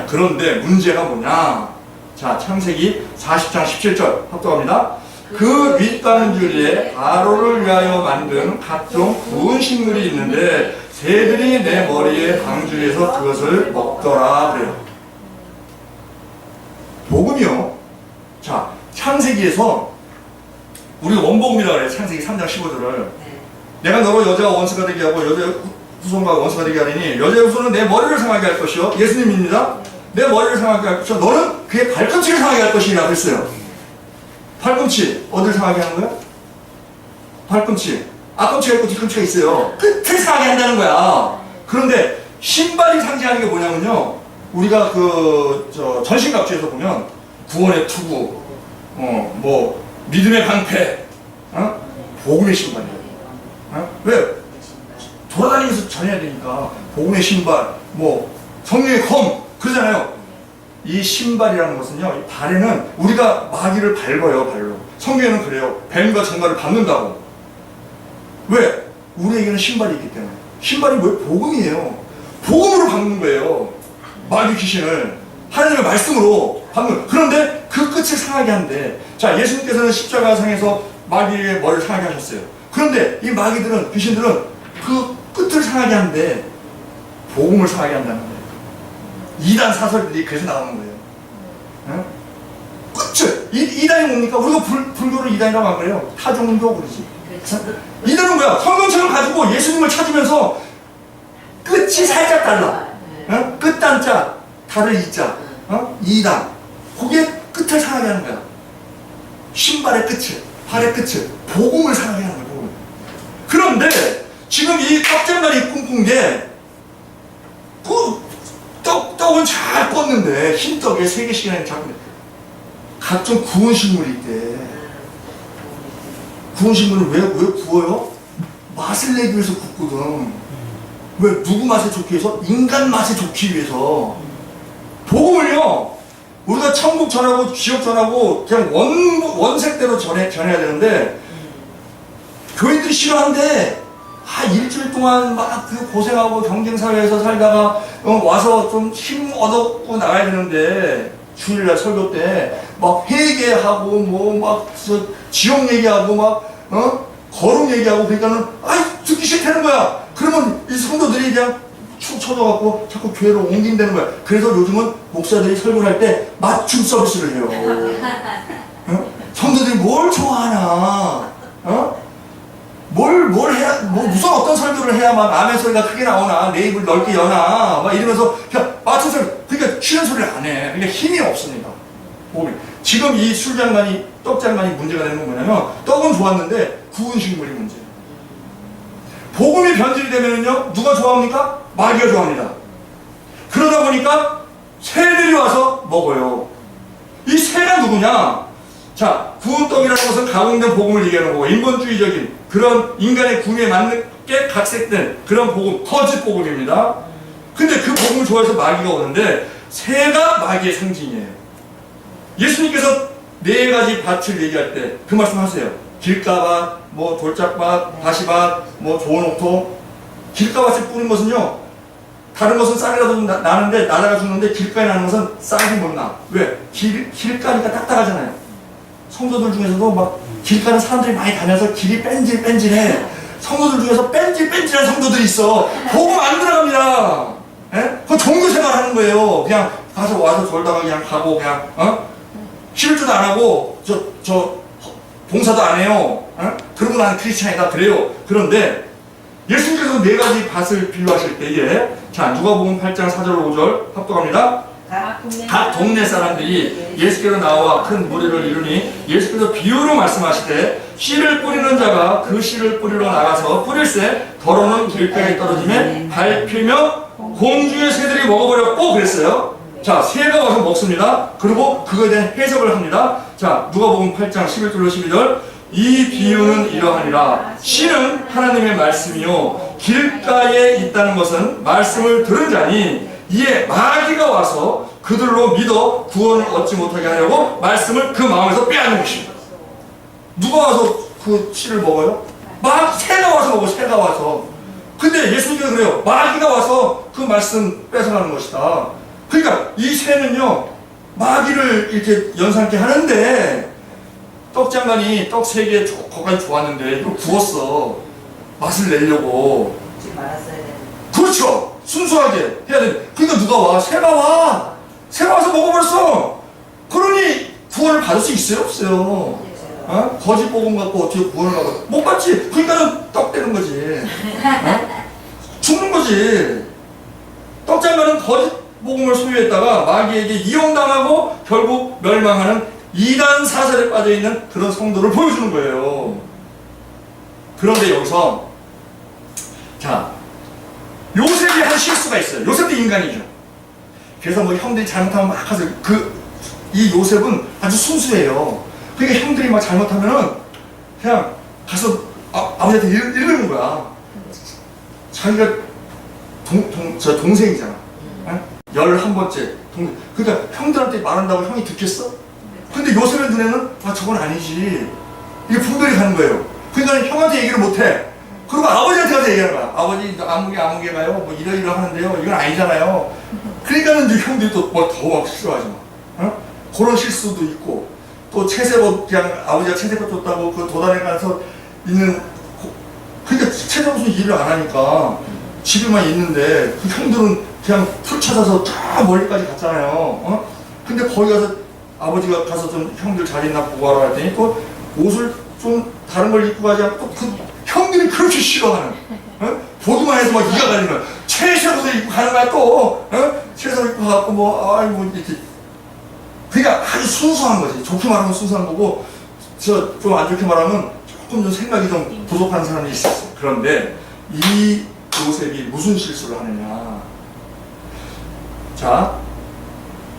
그런데 문제가 뭐냐? 자, 창세기 40장 17절 합독합니다. 그 윗가는 줄에 바로를 위하여 만든 각종 구운 식물이 있는데 새들이 내 머리에 방주에서 그것을 먹더라. 그래요. 복음이요. 자, 창세기에서 우리가 원복음이라고 그래요. 창세기 3장 15절을 내가 너로 여자와 원수가 되게 하고 여자의 후손과 원수가 되게 하리니 여자의 후손은 내 머리를 상하게 할 것이요. 예수님입니다. 내 머리를 상하게 할 것이요. 너는 그의 발꿈치를 상하게 할 것이라고 했어요. 발꿈치 어디를 상하게 하는 거야? 발꿈치. 앞꿈치가 있고 뒤꿈치가 있어요. 끝을 상하게 한다는 거야. 그런데 신발이 상징하는 게 뭐냐면요, 우리가 전신갑주에서 보면 구원의 투구, 믿음의 방패, 복음의 신발이에요. 왜? 돌아다니면서 전해야 되니까 복음의 신발, 성령의 검 그러잖아요. 이 신발이라는 것은요, 발에는 우리가 마귀를 밟아요, 발로. 성경에는 그래요. 뱀과 정갈을 밟는다고. 왜? 우리에게는 신발이 있기 때문에. 신발이 뭐예요? 복음이에요. 복음으로 밟는 거예요. 마귀 귀신을 하나님의 말씀으로 밟는. 그런데 그 끝을 상하게 한대. 자, 예수님께서는 십자가상에서 마귀의 머리를 상하게 하셨어요. 그런데 이 마귀들은, 귀신들은 그 끝을 상하게 한대. 복음을 상하게 한다는 거예요. 이단 사설들이 그래서 나오는 거예요. 끝을. 이단이 뭡니까? 우리가 불교를 이단이라고 안 그래요. 타종교 그러지. 이단은 뭐야? 성경책을 가지고 예수님을 찾으면서 끝이 살짝 달라. 끝단자, 달을 이자. 이단. 거기에 끝을 상하게 하는 거야. 신발의 끝을, 발의 끝을, 복음을 상하게 하는 거야. 복음. 그런데 지금 이 떡장관이 꿈꾼 게 떡은 잘 껐는데 흰떡에 3개씩이나 잡고 각종 구운 식물이 있대. 구운 식물을 왜 구워요? 맛을 내기 위해서 굽거든. 왜? 누구 맛에 좋기 위해서? 인간 맛에 좋기 위해서. 복음을요, 우리가 천국 전하고 지옥 전하고 그냥 원색대로 전해야 되는데, 교인들이 싫어한대. 일주일 동안 막 그 고생하고 경쟁사회에서 살다가 와서 좀 힘 얻고 나가야 되는데, 주일날 설교 때 막 회개하고 뭐 막 지옥 얘기하고 막 거룩 얘기하고, 그러니까는 듣기 싫다는 거야. 그러면 이 성도들이 그냥 축 쳐져갖고 자꾸 교회로 옮긴다는 거야. 그래서 요즘은 목사들이 설교를 할 때 맞춤 서비스를 해요. 성도들이 뭘 좋아하나? 뭘 해야, 무슨 어떤 설교를 해야만 아멘 소리가 크게 나오나, 내 입을 넓게 여나, 막 이러면서 그냥 맞춤 소리, 그러니까 싫은 소리를 안 해. 그러니까 힘이 없습니다. 몸이. 지금 이 술장만이, 떡장만이 문제가 되는 건 뭐냐면, 떡은 좋았는데 구운 식물이 문제예요. 복음이 변질이 되면요, 누가 좋아합니까? 마귀가 좋아합니다. 그러다 보니까 새들이 와서 먹어요. 이 새가 누구냐? 자, 구운 떡이라는 것은 가공된 복음을 얘기하는 거고, 인본주의적인 그런 인간의 구미에 맞게 각색된 그런 복음, 거짓 복음입니다. 근데 그 복음을 좋아해서 마귀가 오는데, 새가 마귀의 상징이에요. 예수님께서 4가지 밭을 얘기할 때 그 말씀 하세요. 길가밭, 뭐 돌짝밭, 다시밭, 뭐 좋은 옥토. 길가밭을 뿌린 것은요, 다른 것은 쌀이라도 나는데, 나다가 죽는데 길가에 나는 것은 쌀이 못 나. 왜? 길가니까 딱딱하잖아요. 성도들 중에서도 막 길가는 사람들이 많이 다녀서 길이 뺀질뺀질해. 성도들 중에서 뺀질뺀질한 성도들이 있어. 복음 안 들어갑니다. 예? 그 종교생활 하는 거예요. 그냥 와서 졸다가 그냥 가고, 그냥 쉴 줄도 안 하고, 봉사도 안 해요. 그러고 나는 크리스찬이다 그래요. 그런데 예수님께서 4가지 밭을 비유하실 때에, 자, 누가복음 8장 4절 5절 합독합니다. 각 동네 사람들이 예수께로 나와 큰 무리를 이루니 예수께서 비유로 말씀하시되, 씨를 뿌리는 자가 그 씨를 뿌리러 나가서 뿌릴새 더러는 길가에 떨어지매 밟히며 공중의 새들이 먹어버렸고 그랬어요. 자, 새가 와서 먹습니다. 그리고 그거에 대한 해석을 합니다. 자, 누가복음 8장 11절로 12절. 이 비유는 이러하니라. 씨는 하나님의 말씀이요 길가에 있다는 것은 말씀을 들은 자니, 이에 마귀가 와서 그들로 믿어 구원을 얻지 못하게 하려고 말씀을 그 마음에서 빼앗는 것입니다. 누가 와서 그 씨를 먹어요? 새가 와서 먹어. 새가 와서. 근데 예수님께서 그래요. 마귀가 와서 그 말씀 뺏어가는 것이다. 그러니까 이 새는요, 마귀를 이렇게 연상케 하는데, 떡장관이 떡 3개 거기까지 좋았는데 이거 구웠어. 맛을 내려고. 그렇죠. 순수하게 해야 돼. 그러니까 누가 와? 새가 와. 새가 와서 먹어버렸어. 그러니 구원을 받을 수 있어요? 없어요? 거짓 복음 갖고 어떻게 구원을 받아? 못 받지. 그러니까는 떡 되는 거지. 죽는 거지. 떡장관은 거짓 복음을 소유했다가 마귀에게 이용당하고 결국 멸망하는 이단 사설에 빠져있는 그런 성도를 보여주는 거예요. 그런데 여기서, 자, 요셉이 한 실수가 있어요. 요셉도 인간이죠. 그래서 뭐 형들이 잘못하면 막 가서, 이 요셉은 아주 순수해요. 그러니까 형들이 막 잘못하면은 그냥 가서 아버지한테 이러는 거야. 자기가 동생이잖아. 11번째 동생. 그러니까 형들한테 말한다고 형이 듣겠어? 근데 요셉의 눈에는 저건 아니지. 이게 분별이 가는 거예요. 그러니까 형한테 얘기를 못해. 그리고 아버지한테 가서 얘기하는 거야. 아버지 아무개 가요. 뭐 이러 하는데요. 이건 아니잖아요. 그러니까는 이제 형들이 또 뭘 더 막 싫어하지 마. 그런 실수도 있고, 또 채세보, 그냥 아버지가 채세보 줬다고 그 도단에 가서 있는, 그러니까 채세보 무슨 일을 안 하니까 집에만 있는데 그 형들은 그냥 풀 찾아서 저 멀리까지 갔잖아요. 근데 거기 가서 아버지가 가서 좀 형들 잘 있나 보고 하라 했더니 또 옷을 좀 다른 걸 입고 가지 않고 그 형들이 그렇게 싫어하는, 보기만 해서 막 이가 갈리는 채색옷을 입고 가는 거야 또. 채색 입고 가고 뭐 이렇게. 그러니까 아주 순수한 거지. 좋게 말하면 순수한 거고, 좀 안 좋게 말하면 조금 좀 생각이 좀 부족한 사람이 있었어. 그런데 이 요셉이 무슨 실수를 하느냐. 자,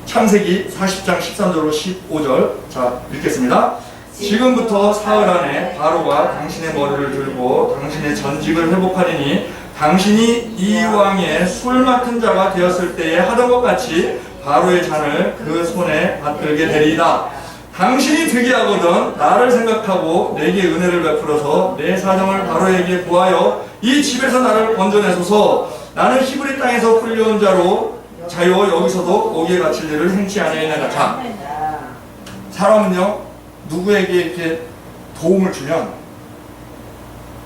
창세기 40장 13절로 15절. 자, 읽겠습니다. 지금부터 사흘 안에 바로가 당신의 머리를 들고 당신의 전직을 회복하리니 당신이 이 왕의 술 맡은 자가 되었을 때에 하던 것 같이 바로의 잔을 그 손에 받들게 되리이다. 당신이 득이하거든 나를 생각하고 내게 은혜를 베풀어서 내 사정을 바로에게 구하여 이 집에서 나를 건져내소서. 나는 히브리 땅에서 풀려온 자요 여기서도 옥에 갇힐 일을 행치 아니하였나이다. 자, 사람은요 누구에게 이렇게 도움을 주면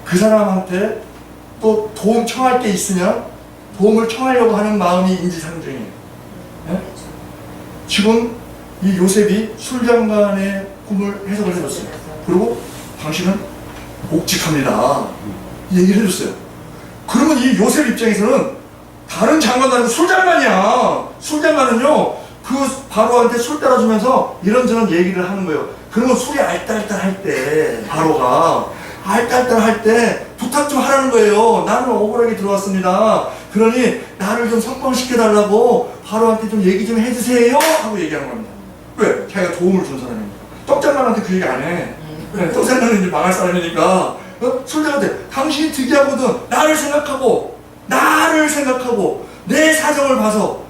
그 사람한테 또 도움 청할 게 있으면 도움을 청하려고 하는 마음이 인지상정이에요. 네? 지금 이 요셉이 술장관의 꿈을 해석을 해줬어요. 그리고 당신은 옥직합니다. 이 얘기를 해줬어요. 그러면 이 요셉 입장에서는 다른 장관도 아니고 술장관이야. 술장관은요 그 바로한테 술 따라주면서 이런저런 얘기를 하는 거예요. 그러면 술이 알딸딸 할 때 바로가 알딸딸 할 때 부탁 좀 하라는 거예요. 나는 억울하게 들어왔습니다. 그러니 나를 좀 석방시켜달라고 바로한테 좀 얘기 좀 해주세요 하고 얘기하는 겁니다. 왜? 자기가 도움을 준 사람이니까. 떡장관한테 그 얘기 안 해. 떡장관은 이제 망할 사람이니까. 술장한테 당신이 득이하거든 나를 생각하고 내 사정을 봐서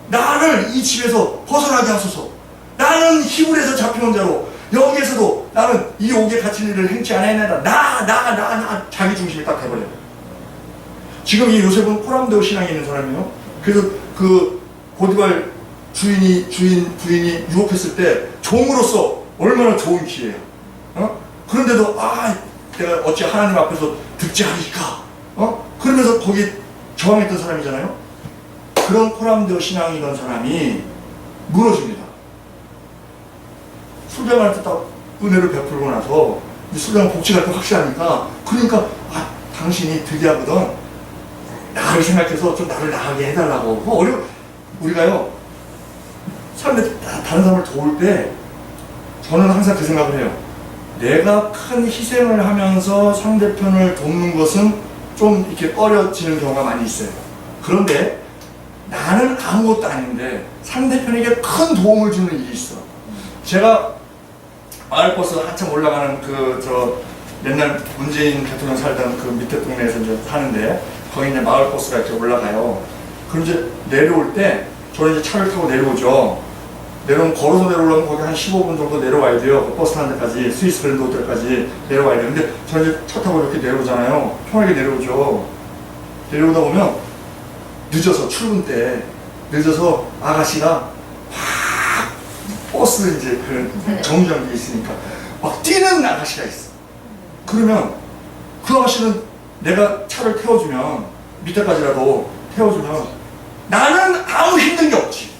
나를 이 집에서 벗어나게 하소서. 나는 히브리에서 잡혀온 자로 여기에서도 나는 이 옥에 갇힌 일을 행치 않아야한다. 나 자기 중심이 딱 돼버려요. 지금 이 요셉은 포람데오 신앙에 있는 사람이에요. 그래서 그 보디발 부인이 유혹했을 때 종으로서 얼마나 좋은 기회예요. 그런데도 내가 어찌 하나님 앞에서 득지하리까? 그러면서 거기 저항했던 사람이잖아요. 그런 포람데오 신앙이던 사람이 무너집니다. 술장한테 딱 은혜를 베풀고 나서 술장 복직할 때 확실하니까 그러니까 당신이 득이하거든 나를 생각해서 좀 나를 나가게 해달라고. 우리가요 다른 사람을 도울 때 저는 항상 그 생각을 해요. 내가 큰 희생을 하면서 상대편을 돕는 것은 좀 이렇게 꺼려지는 경우가 많이 있어요. 그런데 나는 아무것도 아닌데 상대편에게 큰 도움을 주는 일이 있어. 제가 마을버스 한참 올라가는 옛날 문재인 대통령 살던 그 밑에 동네에서 이제 사는데 거기 이제 마을버스가 이렇게 올라가요. 그럼 이제 내려올 때 저는 이제 차를 타고 내려오죠. 걸어서 내려오려면 거기 한 15분 정도 내려와야 돼요. 그 버스 타는 데까지, 스위스 그랜드 호텔까지 내려와야 돼요. 근데 저는 이제 차 타고 이렇게 내려오잖아요. 편하게 내려오죠. 내려오다 보면 늦어서, 출근 때 늦어서 아가씨가 막 버스 이제 그 정류장에 있으니까 막 뛰는 아가씨가 있어. 그러면 그 아가씨는 내가 차를 태워주면, 밑에까지라도 태워주면 나는 아무 힘든 게 없지.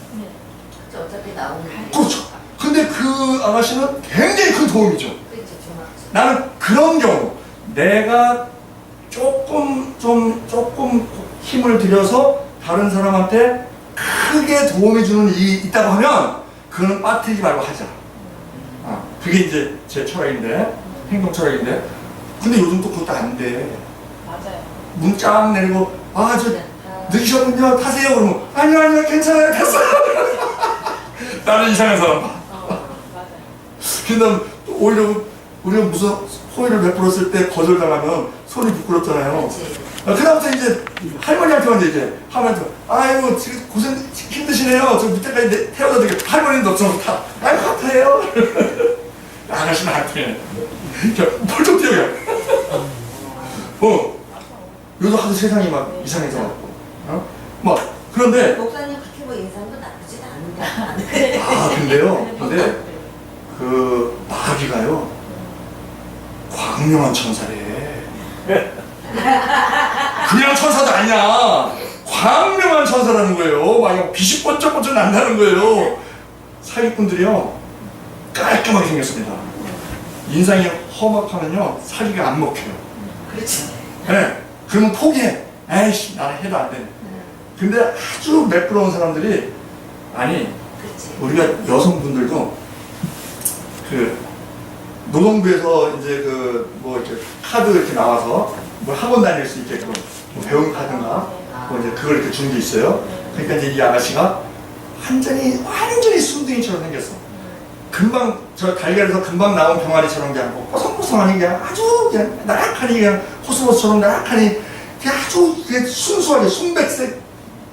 어차피 나오는 그렇죠. 근데 그 아가씨는 굉장히 큰 도움이죠. 나는 그런 경우 내가 조금 힘을 들여서 다른 사람한테 크게 도움이 주는 일이 있다고 하면 그거는 빠뜨리지 말고 하자. 그게 이제 제 철학인데, 행동 철학인데. 근데 요즘 또 그것도 안 돼. 맞아요. 문 쫙 내리고 늦으셨군요. 타세요. 그러면 아니요 괜찮아요. 됐어요. 나는 이상한 사람 봐. 맞아요. 근데 오히려 우리가 무슨 호의를 베풀었을 때 거절당하면 손이 부끄럽잖아요. 그다음부터 이제 할머니한테만 이제 하면서 아이고 지금 고생 힘드시네요. 저 밑에까지 태워다 드릴게요. 할머니는 너처럼 타. 아이고 타요. 아가씨는 안 돼. 펄쩍 뛰어요. 요즘 하도 세상이 막 이상해서 그런데 목사님 그렇게 뭐 인상도 나쁘지 않은데. 근데요. 근데 그 마귀가요 광명한 천사래. 그냥 천사도 아니야. 광명한 천사라는 거예요. 막 빛이 번쩍번쩍 난다는 거예요. 사기꾼들이요 깔끔하게 생겼습니다. 인상이 험악하면요 사기가 안 먹혀요. 그렇지. 네. 그러면 포기해. 에이씨 나는 해도 안 돼. 근데 아주 매끄러운 사람들이 그렇지. 우리가 여성분들도 그 노동부에서 이제 이렇게 카드 이렇게 나와서 뭐 학원 다닐 수 있게끔 뭐 배움 카드인가 뭐 이제 그걸 이렇게 주는 게 있어요. 그러니까 이제 이 아가씨가 완전히 순둥이처럼 생겼어. 금방 저 달걀에서 금방 나온 병아리처럼 그냥 뽀송뽀송하니 그냥 아주 그냥 나락하니 그냥 코스모스처럼 나락하니 그냥 아주 그냥 순수하게 순백색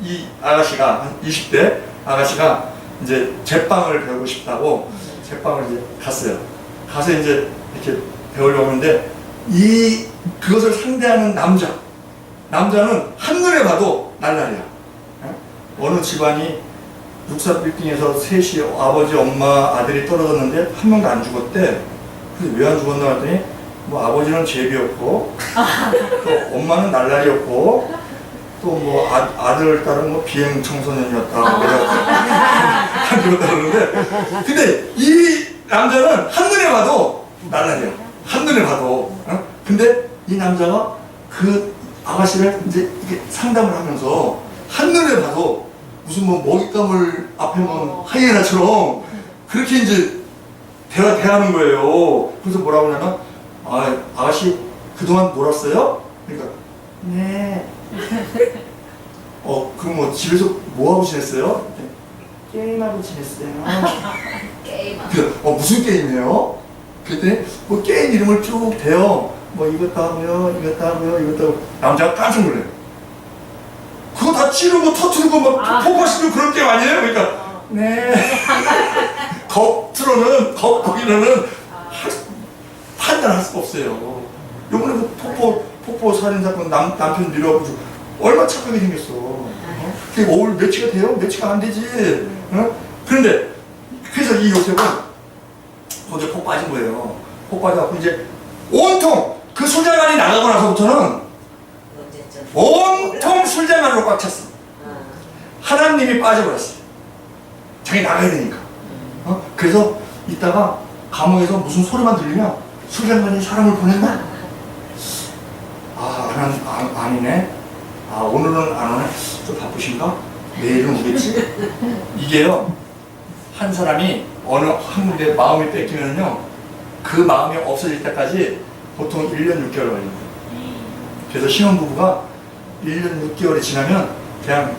이 아가씨가 한 20대 아가씨가 이제 제빵을 배우고 싶다고 제빵을 이제 갔어요. 가서 이제 이렇게 배우려고 하는데 그것을 상대하는 남자는 한눈에 봐도 날라리야. 어느 집안이 64 빌딩에서 셋이 아버지, 엄마, 아들이 떨어졌는데 한 명도 안 죽었대. 그래서 왜 안 죽었나 했더니 뭐 아버지는 제비였고 또 엄마는 날라리였고 또 뭐 아들, 딸은 뭐 비행 청소년이었다. 안 죽었다 그러는데 근데 이 남자는 한눈에 봐도 날라리야. 한눈에 봐도. 근데 이 남자가 그 아가씨를 이제 이렇게 상담을 하면서 한눈에 봐도 무슨 뭐 먹잇감을 앞에 뭐 하이에나처럼 그렇게 이제 대하는 거예요. 그래서 뭐라고 하냐면 아가씨 그동안 놀았어요? 그러니까 네. 그럼 뭐 집에서 뭐 하고 지냈어요? 게임하고 지냈어요. 게임하고. 무슨 게임이에요? 그랬더니 뭐 게임 이름을 쭉 대요. 뭐 이것도 하고요, 이것도 하고요, 이것도 하고. 남자가 깜짝 놀래요. 그거 다 찌르고 터트리고 막 포커싱도 그런 게임 아니에요? 그러니까 네. 거기로는 판단할 수가 없어요. 요번에 그 폭포 살인 사건 남편 밀어가지고 얼마나 착하게 생겼어. 그게 매치가 돼요? 매치가 안 되지. 그런데 그래서 이 요셉은 거기에 폭 빠진 거예요. 폭 빠져갖고 이제 온통 그 술자만이 나가고 나서부터는 온통 술자만으로 꽉 찼어. 하나님이 빠져버렸어. 자기 나가야 되니까. 그래서 이따가 감옥에서 무슨 소리만 들리면 술장관이 사람을 보냈나? 아니네. 오늘은 안 오네. 좀 바쁘신가? 내일은 오겠지? 이게요, 한 사람이 어느 한 군데 마음이 뺏기면요, 그 마음이 없어질 때까지 보통 1년 6개월 걸립니다. 그래서 신혼부부가 1년 6개월이 지나면 그냥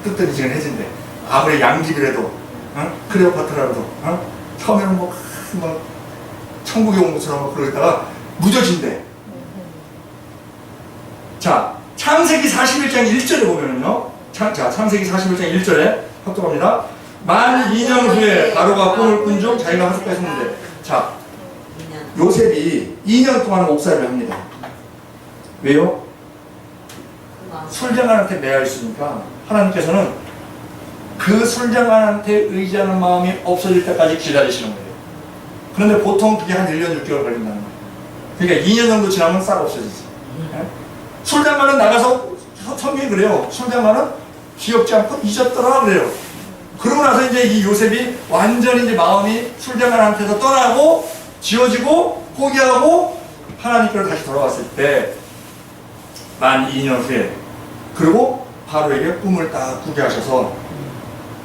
뜨뜻해지근해진대. 아무리 양집이라도, 클레오파트라도, 처음에는 뭐 천국에 온 것처럼 그러다가 무뎌진대. 자, 창세기 41장 1절에 보면은요, 창세기 41장 1절에 합독합니다. 만 2년 후에 바로가 꿈을 꾼 중 자기가 하숙까지 했는데, 자, 요셉이 2년 동안 옥살이를 합니다. 왜요? 술장관한테 매여 있으니까 하나님께서는 그 술장관한테 의지하는 마음이 없어질 때까지 기다리시는 거예요. 그런데 보통 그게 한 1년 6개월 걸린다는 거예요. 그러니까 2년 정도 지나면 싹 없어지지. 술장관은 나가서 성경이 그래요. 술장관은 기억지 않고 잊었더라 그래요. 그러고 나서 이제 이 요셉이 완전히 이제 마음이 술장관한테서 떠나고 지워지고 포기하고 하나님께로 다시 돌아왔을 때 만 2년 후에, 그리고 바로에게 꿈을 딱 꾸게 하셔서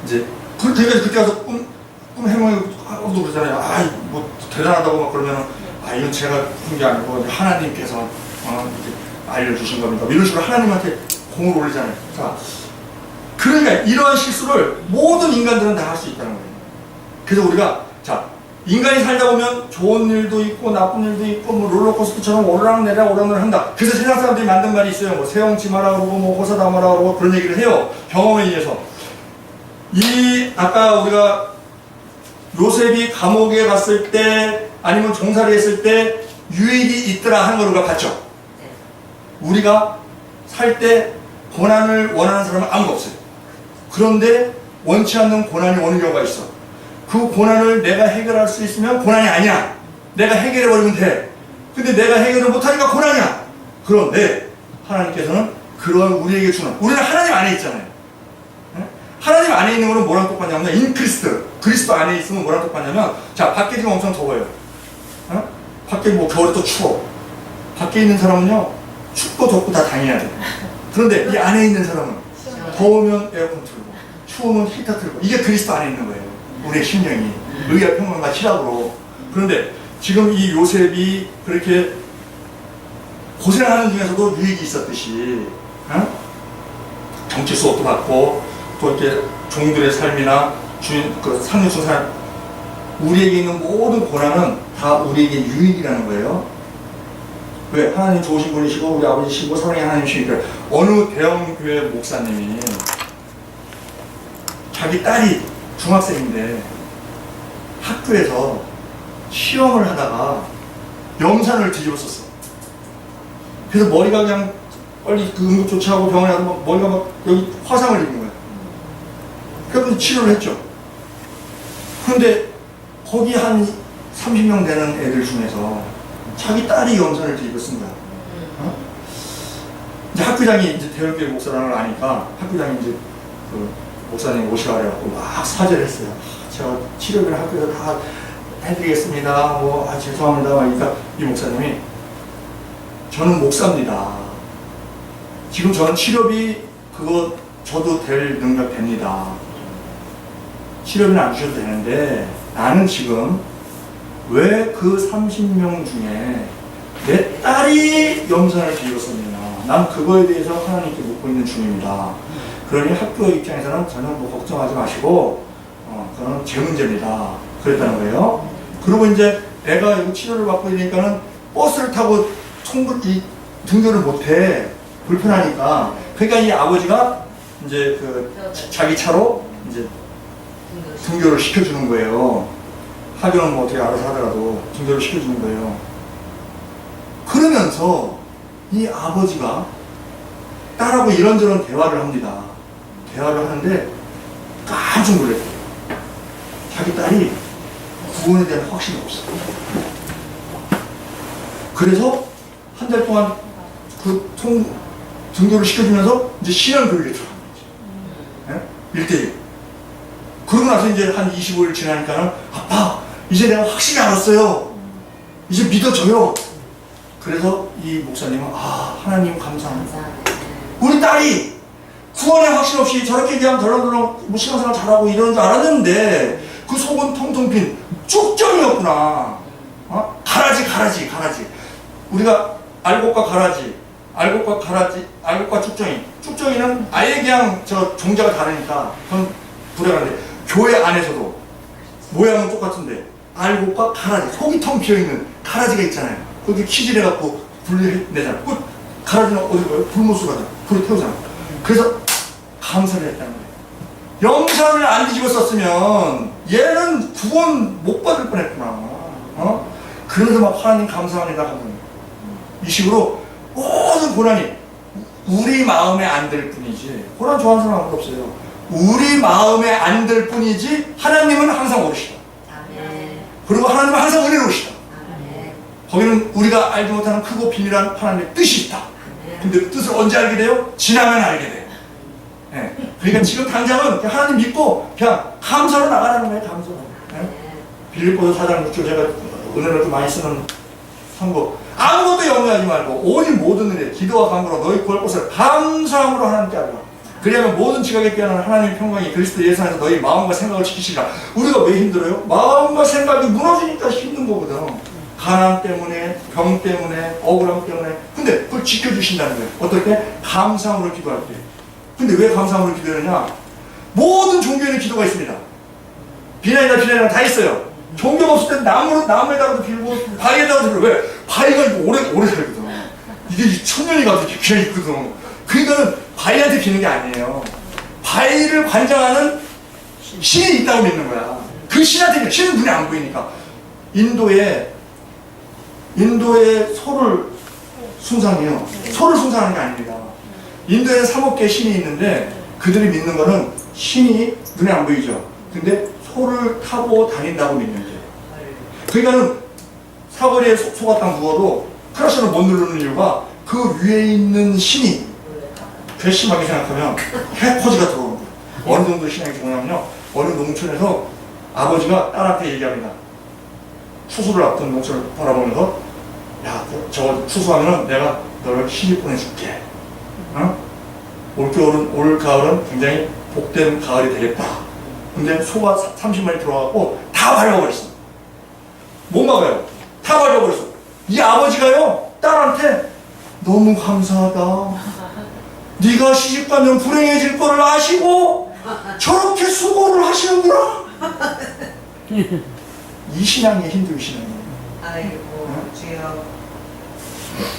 이제 그때 가서 꿈 해몽하고도 그러잖아요. 뭐 대단하다고 막 그러면은 이건 제가 꾼 게 아니고 하나님께서 이렇게 알려주신 겁니다. 이런 식으로 하나님한테 공을 올리잖아요. 자, 그러니까 이러한 실수를 모든 인간들은 다 할 수 있다는 거예요. 그래서 우리가 인간이 살다 보면 좋은 일도 있고 나쁜 일도 있고 뭐 롤러코스터처럼 오르락내리락 한다. 그래서 세상 사람들이 만든 말이 있어요. 뭐 세영치 마라 그러고 뭐 호사다마라 그러고 그런 얘기를 해요. 경험에 의해서. 아까 우리가 요셉이 감옥에 갔을 때 아니면 종살이 했을 때 유익이 있더라 하는 걸 우리가 봤죠. 우리가 살 때 고난을 원하는 사람은 아무도 없어요. 그런데 원치 않는 고난이 오는 경우가 있어. 그 고난을 내가 해결할 수 있으면 고난이 아니야. 내가 해결해버리면 돼. 근데 내가 해결을 못하니까 고난이야. 그런데 하나님께서는 그런 우리에게 주는, 우리는 하나님 안에 있잖아요. 하나님 안에 있는 거는 뭐랑 똑같냐면 그리스도 안에 있으면 뭐랑 똑같냐면, 자, 밖에 지금 엄청 더워요. 밖에 뭐 겨울에 또 추워. 밖에 있는 사람은요, 춥고 덥고 다 당해야 돼. 그런데 이 안에 있는 사람은 더우면 에어컨 틀고 추우면 히터 틀고, 이게 그리스도 안에 있는 거예요. 우리의 심령이 의와 평강과 희락으로. 그런데 지금 이 요셉이 그렇게 고생하는 중에서도 유익이 있었듯이 정치 수업도 받고 그렇게 종들의 삶이나 주인 그 상류층 삶, 우리에게 있는 모든 고난은 다 우리에게 유익이라는 거예요. 왜? 하나님 좋으신 분이시고 우리 아버지시고 사랑의 하나님이시니까. 어느 대형교회 목사님이 자기 딸이 중학생인데 학교에서 시험을 하다가 염산을 뒤집었었어. 그래서 머리가 그냥 빨리 그 응급조치하고 병원에 가서 막 머리가 막 여기 화상을 입은 거야. 그래서 치료를 했죠. 그런데 거기 한 30명 되는 애들 중에서 자기 딸이 염산을 뒤집었은 거야. 어? 이제 학교장이 이제 대형교회 목사라는 걸 아니까 학교장이 이제 그 목사님 오시라 그래갖고 막 사죄를 했어요. 제가 치료비를 학교에서 다 해드리겠습니다. 뭐 죄송합니다. 그러니까 이 목사님이 저는 목사입니다. 지금 저는 치료비 그거 줘도 될 능력 됩니다. 치료비는 안 주셔도 되는데 나는 지금 왜 그 30명 중에 내 딸이 염산을 뒤집었습니다. 난 그거에 대해서 하나님께 묻고 있는 중입니다. 그러니 학교 입장에서는 전혀 뭐 걱정하지 마시고 그건 제 문제입니다. 그랬다는 거예요. 그리고 이제 애가 여기 치료를 받고 있으니까는 버스를 타고 등교를 못해. 불편하니까. 그러니까 이 아버지가 이제 그 자기 차로 이제 등교를 시켜주는 거예요. 학교는 뭐 어떻게 알아서 하더라도 등교를 시켜주는 거예요. 그러면서 이 아버지가 딸하고 이런저런 대화를 합니다. 대화를 하는데 깜짝 놀랐어요. 자기 딸이 구원에 대한 확신이 없어. 그래서 한 달 동안 그 등교를 시켜주면서 이제 신앙교육에 들어간 거지. 1대1. 그러고 나서 이제 한 25일 지나니까는 아빠, 이제 내가 확실히 알았어요. 이제 믿어져요. 그래서 이 목사님은 하나님 감사합니다. 우리 딸이 구원의 확신 없이 저렇게 그냥 덜렁덜렁 뭐 신앙생활 잘하고 이러는 줄 알았는데 그 속은 통통 빈 쭉정이었구나. 가라지. 우리가 알곡과 가라지, 알곡과 쭉정이는 아예 그냥 저 종자가 다르니까 그건 불행한데 교회 안에서도 모양은 똑같은데 알곡과 가라지, 속이 텅 비어있는 가라지가 있잖아요. 거기 키질해갖고 분리내잖아. 그 가라지는 어디 가요? 불못으로 가잖아. 불을 태우잖아. 그래서 감사를 했다는 거예요. 염산을 안 뒤집었었으면 얘는 구원 못 받을 뻔했구나. 그러면서 막 하나님 감사합니다. 이 식으로 모든 고난이 우리 마음에 안 들 뿐이지, 고난 좋아하는 사람 아무도 없어요. 우리 마음에 안 들 뿐이지 하나님은 항상 오르시다. 그리고 하나님은 항상 은혜로우시다. 거기는 우리가 알지 못하는 크고 비밀한 하나님의 뜻이 있다. 근데 그 뜻을 언제 알게 돼요? 지나면 알게 돼요. 네. 그러니까 지금 당장은 그냥 하나님 믿고 그냥 감사로 나가라는 거예요. 감사로. 네. 빌립보서 4장 6절 제가 은혜를 좀 많이 쓰는 선거. 아무것도 염려하지 말고 오직 모든 은혜 기도와 간구로 너희 구할 것을 감사함으로 하나님께 알라. 그리하면 모든 지각에 깨어나는 하나님의 평강이 그리스도 예수 안에서 너희 마음과 생각을 지키시라. 우리가 왜 힘들어요? 마음과 생각이 무너지니까 힘든 거거든. 가난 때문에, 병 때문에, 억울함 때문에. 근데 그걸 지켜주신다는 거예요. 어떨 때? 감사함으로 기도할 때. 근데 왜 감사함으로 기도하느냐? 모든 종교에는 기도가 있습니다. 비난이나 다 있어요. 종교가 없을 때 나무에다가도 빌고 바위에다가도 빌고. 왜? 바위가 이거 오래 살거든. 이게 천년이 가도 이렇게 그냥 있거든. 그러니까는 바위한테 비는 게 아니에요. 바위를 관장하는 신이 있다고 믿는 거야. 그 신한테 신은 눈에 안 보이니까. 인도에 소를 숭상해요. 소를 숭상하는 게 아닙니다. 인도에는 3억 개의 신이 있는데 그들이 믿는 거는 신이 눈에 안 보이죠. 근데 소를 타고 다닌다고 믿는 거예요. 그러니까는 사거리에 소가 딱 누워도 크라시를 못 누르는 이유가 그 위에 있는 신이 괘씸하게 생각하면 해코지가 들어오는 거예요. 어느 정도 신앙이 좋냐면요, 어느 농촌에서 아버지가 딸한테 얘기합니다. 추수를 앞둔 농촌을 바라보면서, 야, 저거 추수하면은 내가 너를 시집 보내줄게. 올 가을은 굉장히 복된 가을이 되겠다. 근데 소가 30마리 들어와갖고 다 밟아버렸어. 못 막아요. 다 밟아버렸어. 이 아버지가요, 딸한테 너무 감사하다. 네가 시집가면 불행해질 거를 아시고 저렇게 수고를 하시는구나. 이 신앙이 힌두 신앙이에요. 아이고 주여.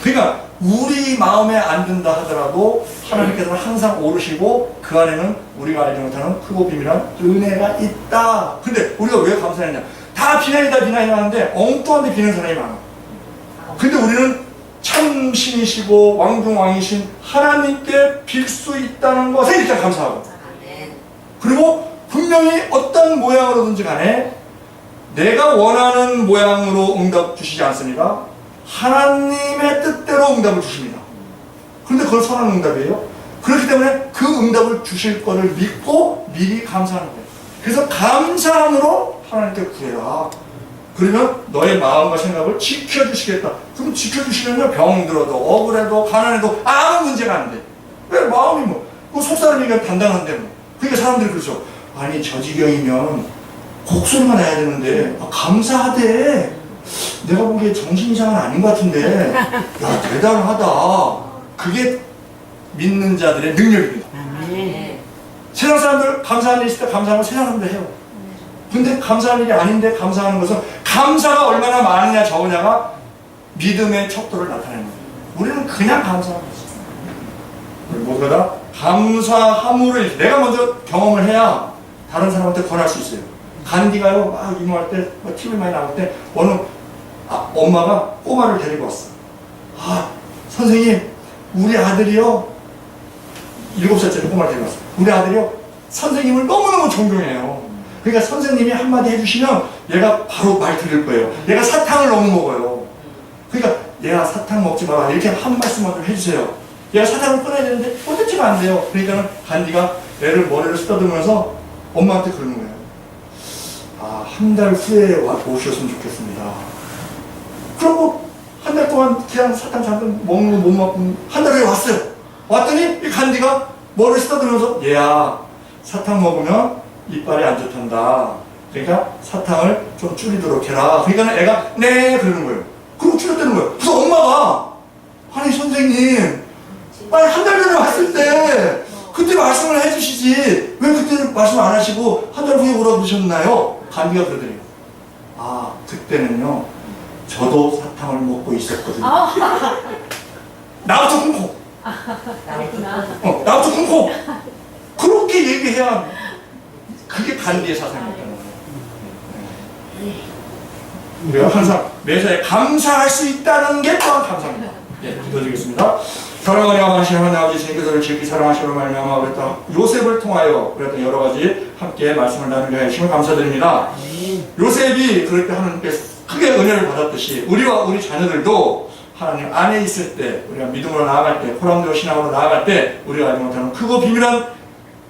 그러니까 우리 마음에 안 든다 하더라도 하나님께서는 항상 오르시고 그 안에는 우리가 알지 못하는 크고 비밀한 은혜가 있다. 근데 우리가 왜 감사했냐? 다 비난이다 비난이다 하는데 엉뚱한데 비는 사람이 많아. 근데 우리는 참 신이시고 왕중왕이신 하나님께 빌 수 있다는 것에 일단 감사하고, 아멘. 그리고 분명히 어떤 모양으로든지 간에 내가 원하는 모양으로 응답 주시지 않습니다. 하나님의 뜻대로 응답을 주십니다. 그런데 그걸 선한 응답이에요. 그렇기 때문에 그 응답을 주실 거를 믿고 미리 감사하는 거예요. 그래서 감사함으로 하나님께 구해라. 그러면 너의 마음과 생각을 지켜주시겠다. 그럼 지켜주시면요, 병 들어도 억울해도 가난해도 아무 문제가 안 돼. 왜? 마음이 뭐 속사람이니까 단단한데 뭐. 그러니까 사람들이 그러죠. 아니 저 지경이면 곡소리만 해야 되는데 감사하대. 내가 보기에 정신 이상은 아닌 것 같은데 야 대단하다. 그게 믿는 자들의 능력입니다. 아멘. 세상 사람들 감사하는 일 있을 때 감사하는 건 세상 사람들 해요. 근데 감사할 일이 아닌데 감사하는 것은 감사가 얼마나 많으냐 적으냐가 믿음의 척도를 나타내는 거예요. 우리는 그냥 감사하는 거죠. 무엇보다 감사함으로 내가 먼저 경험을 해야 다른 사람한테 권할 수 있어요. 간디가요 막 이모할 때 TV 많이 나올 때 어느 엄마가 꼬마를 데리고 왔어. 아 선생님 우리 아들이요 7살짜리 꼬마를 데리고 왔어. 우리 아들이요 선생님을 너무너무 존경해요. 그러니까 선생님이 한마디 해주시면 얘가 바로 말 들을 거예요. 얘가 사탕을 너무 먹어요. 그러니까 얘가 사탕 먹지 마라 이렇게 한 말씀만 좀 해주세요. 얘가 사탕을 끊어야 되는데 도대체가 안 돼요. 그러니까 간디가 애를 머리를 쓰다듬으면서 엄마한테 그러는 거예요. 아, 한 달 후에 오셨으면 좋겠습니다. 그러고 한 달 동안 그냥 사탕 잠깐 먹는 거 못 먹고 한 달 후에 왔어요. 왔더니 이 간디가 머리를 쓰다듬으면서 얘야 사탕 먹으면 이빨이 안 좋단다. 그러니까 사탕을 좀 줄이도록 해라. 그러니까 애가 네 그러는 거예요. 그리고 줄였다는 거예요. 그래서 엄마가 아니 선생님 빨리 한 달 전에 왔을 때 그때 말씀을 해주시지 왜 그때 말씀 안 하시고 한 달 후에 오라고 그러셨나요? 간디가 그러더래요. 아 그때는요 저도 사탕을 먹고 있었거든요. 나부터 끊고 나부터 끊고 그렇게 얘기해야 그게 간디의 사상이었다는 거예요. 우리가 항상 매사에 감사할 수 있다는 게 또한 감사합니다. 예, 기도드리겠습니다. 사랑하니 아마신 하나님 아버지 주님께서 저를 지극히 사랑하시로 말미암아 그랬다 요셉을 통하여 그랬던 여러 가지 함께 말씀을 나누게 하시면 감사드립니다. 요셉이 그럴 때 하나님께서 크게 은혜를 받았듯이 우리와 우리 자녀들도 하나님 안에 있을 때 우리가 믿음으로 나아갈 때 호랑대로 신앙으로 나아갈 때 우리가 알지 못하는 크고 비밀한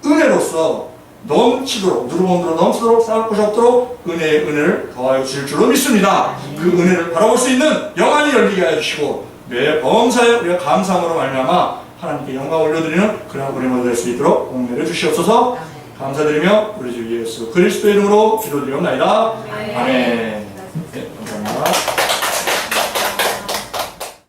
은혜로서 넘치도록 누르범으로 넘치도록 쌓을 것이 없도록 은혜의 은혜를 더하여 주실 줄로 믿습니다. 그 은혜를 바라볼 수 있는 영안이 열리게 해주시고 매 범사에 우리가 감사함으로 말미암아 하나님께 영광 올려드리는 그런 우리 모두 될 수 있도록 공내려 주시옵소서. 감사드리며 우리 주 예수 그리스도의 이름으로 기도드리옵나이다. 아멘. 네, 감사합니다.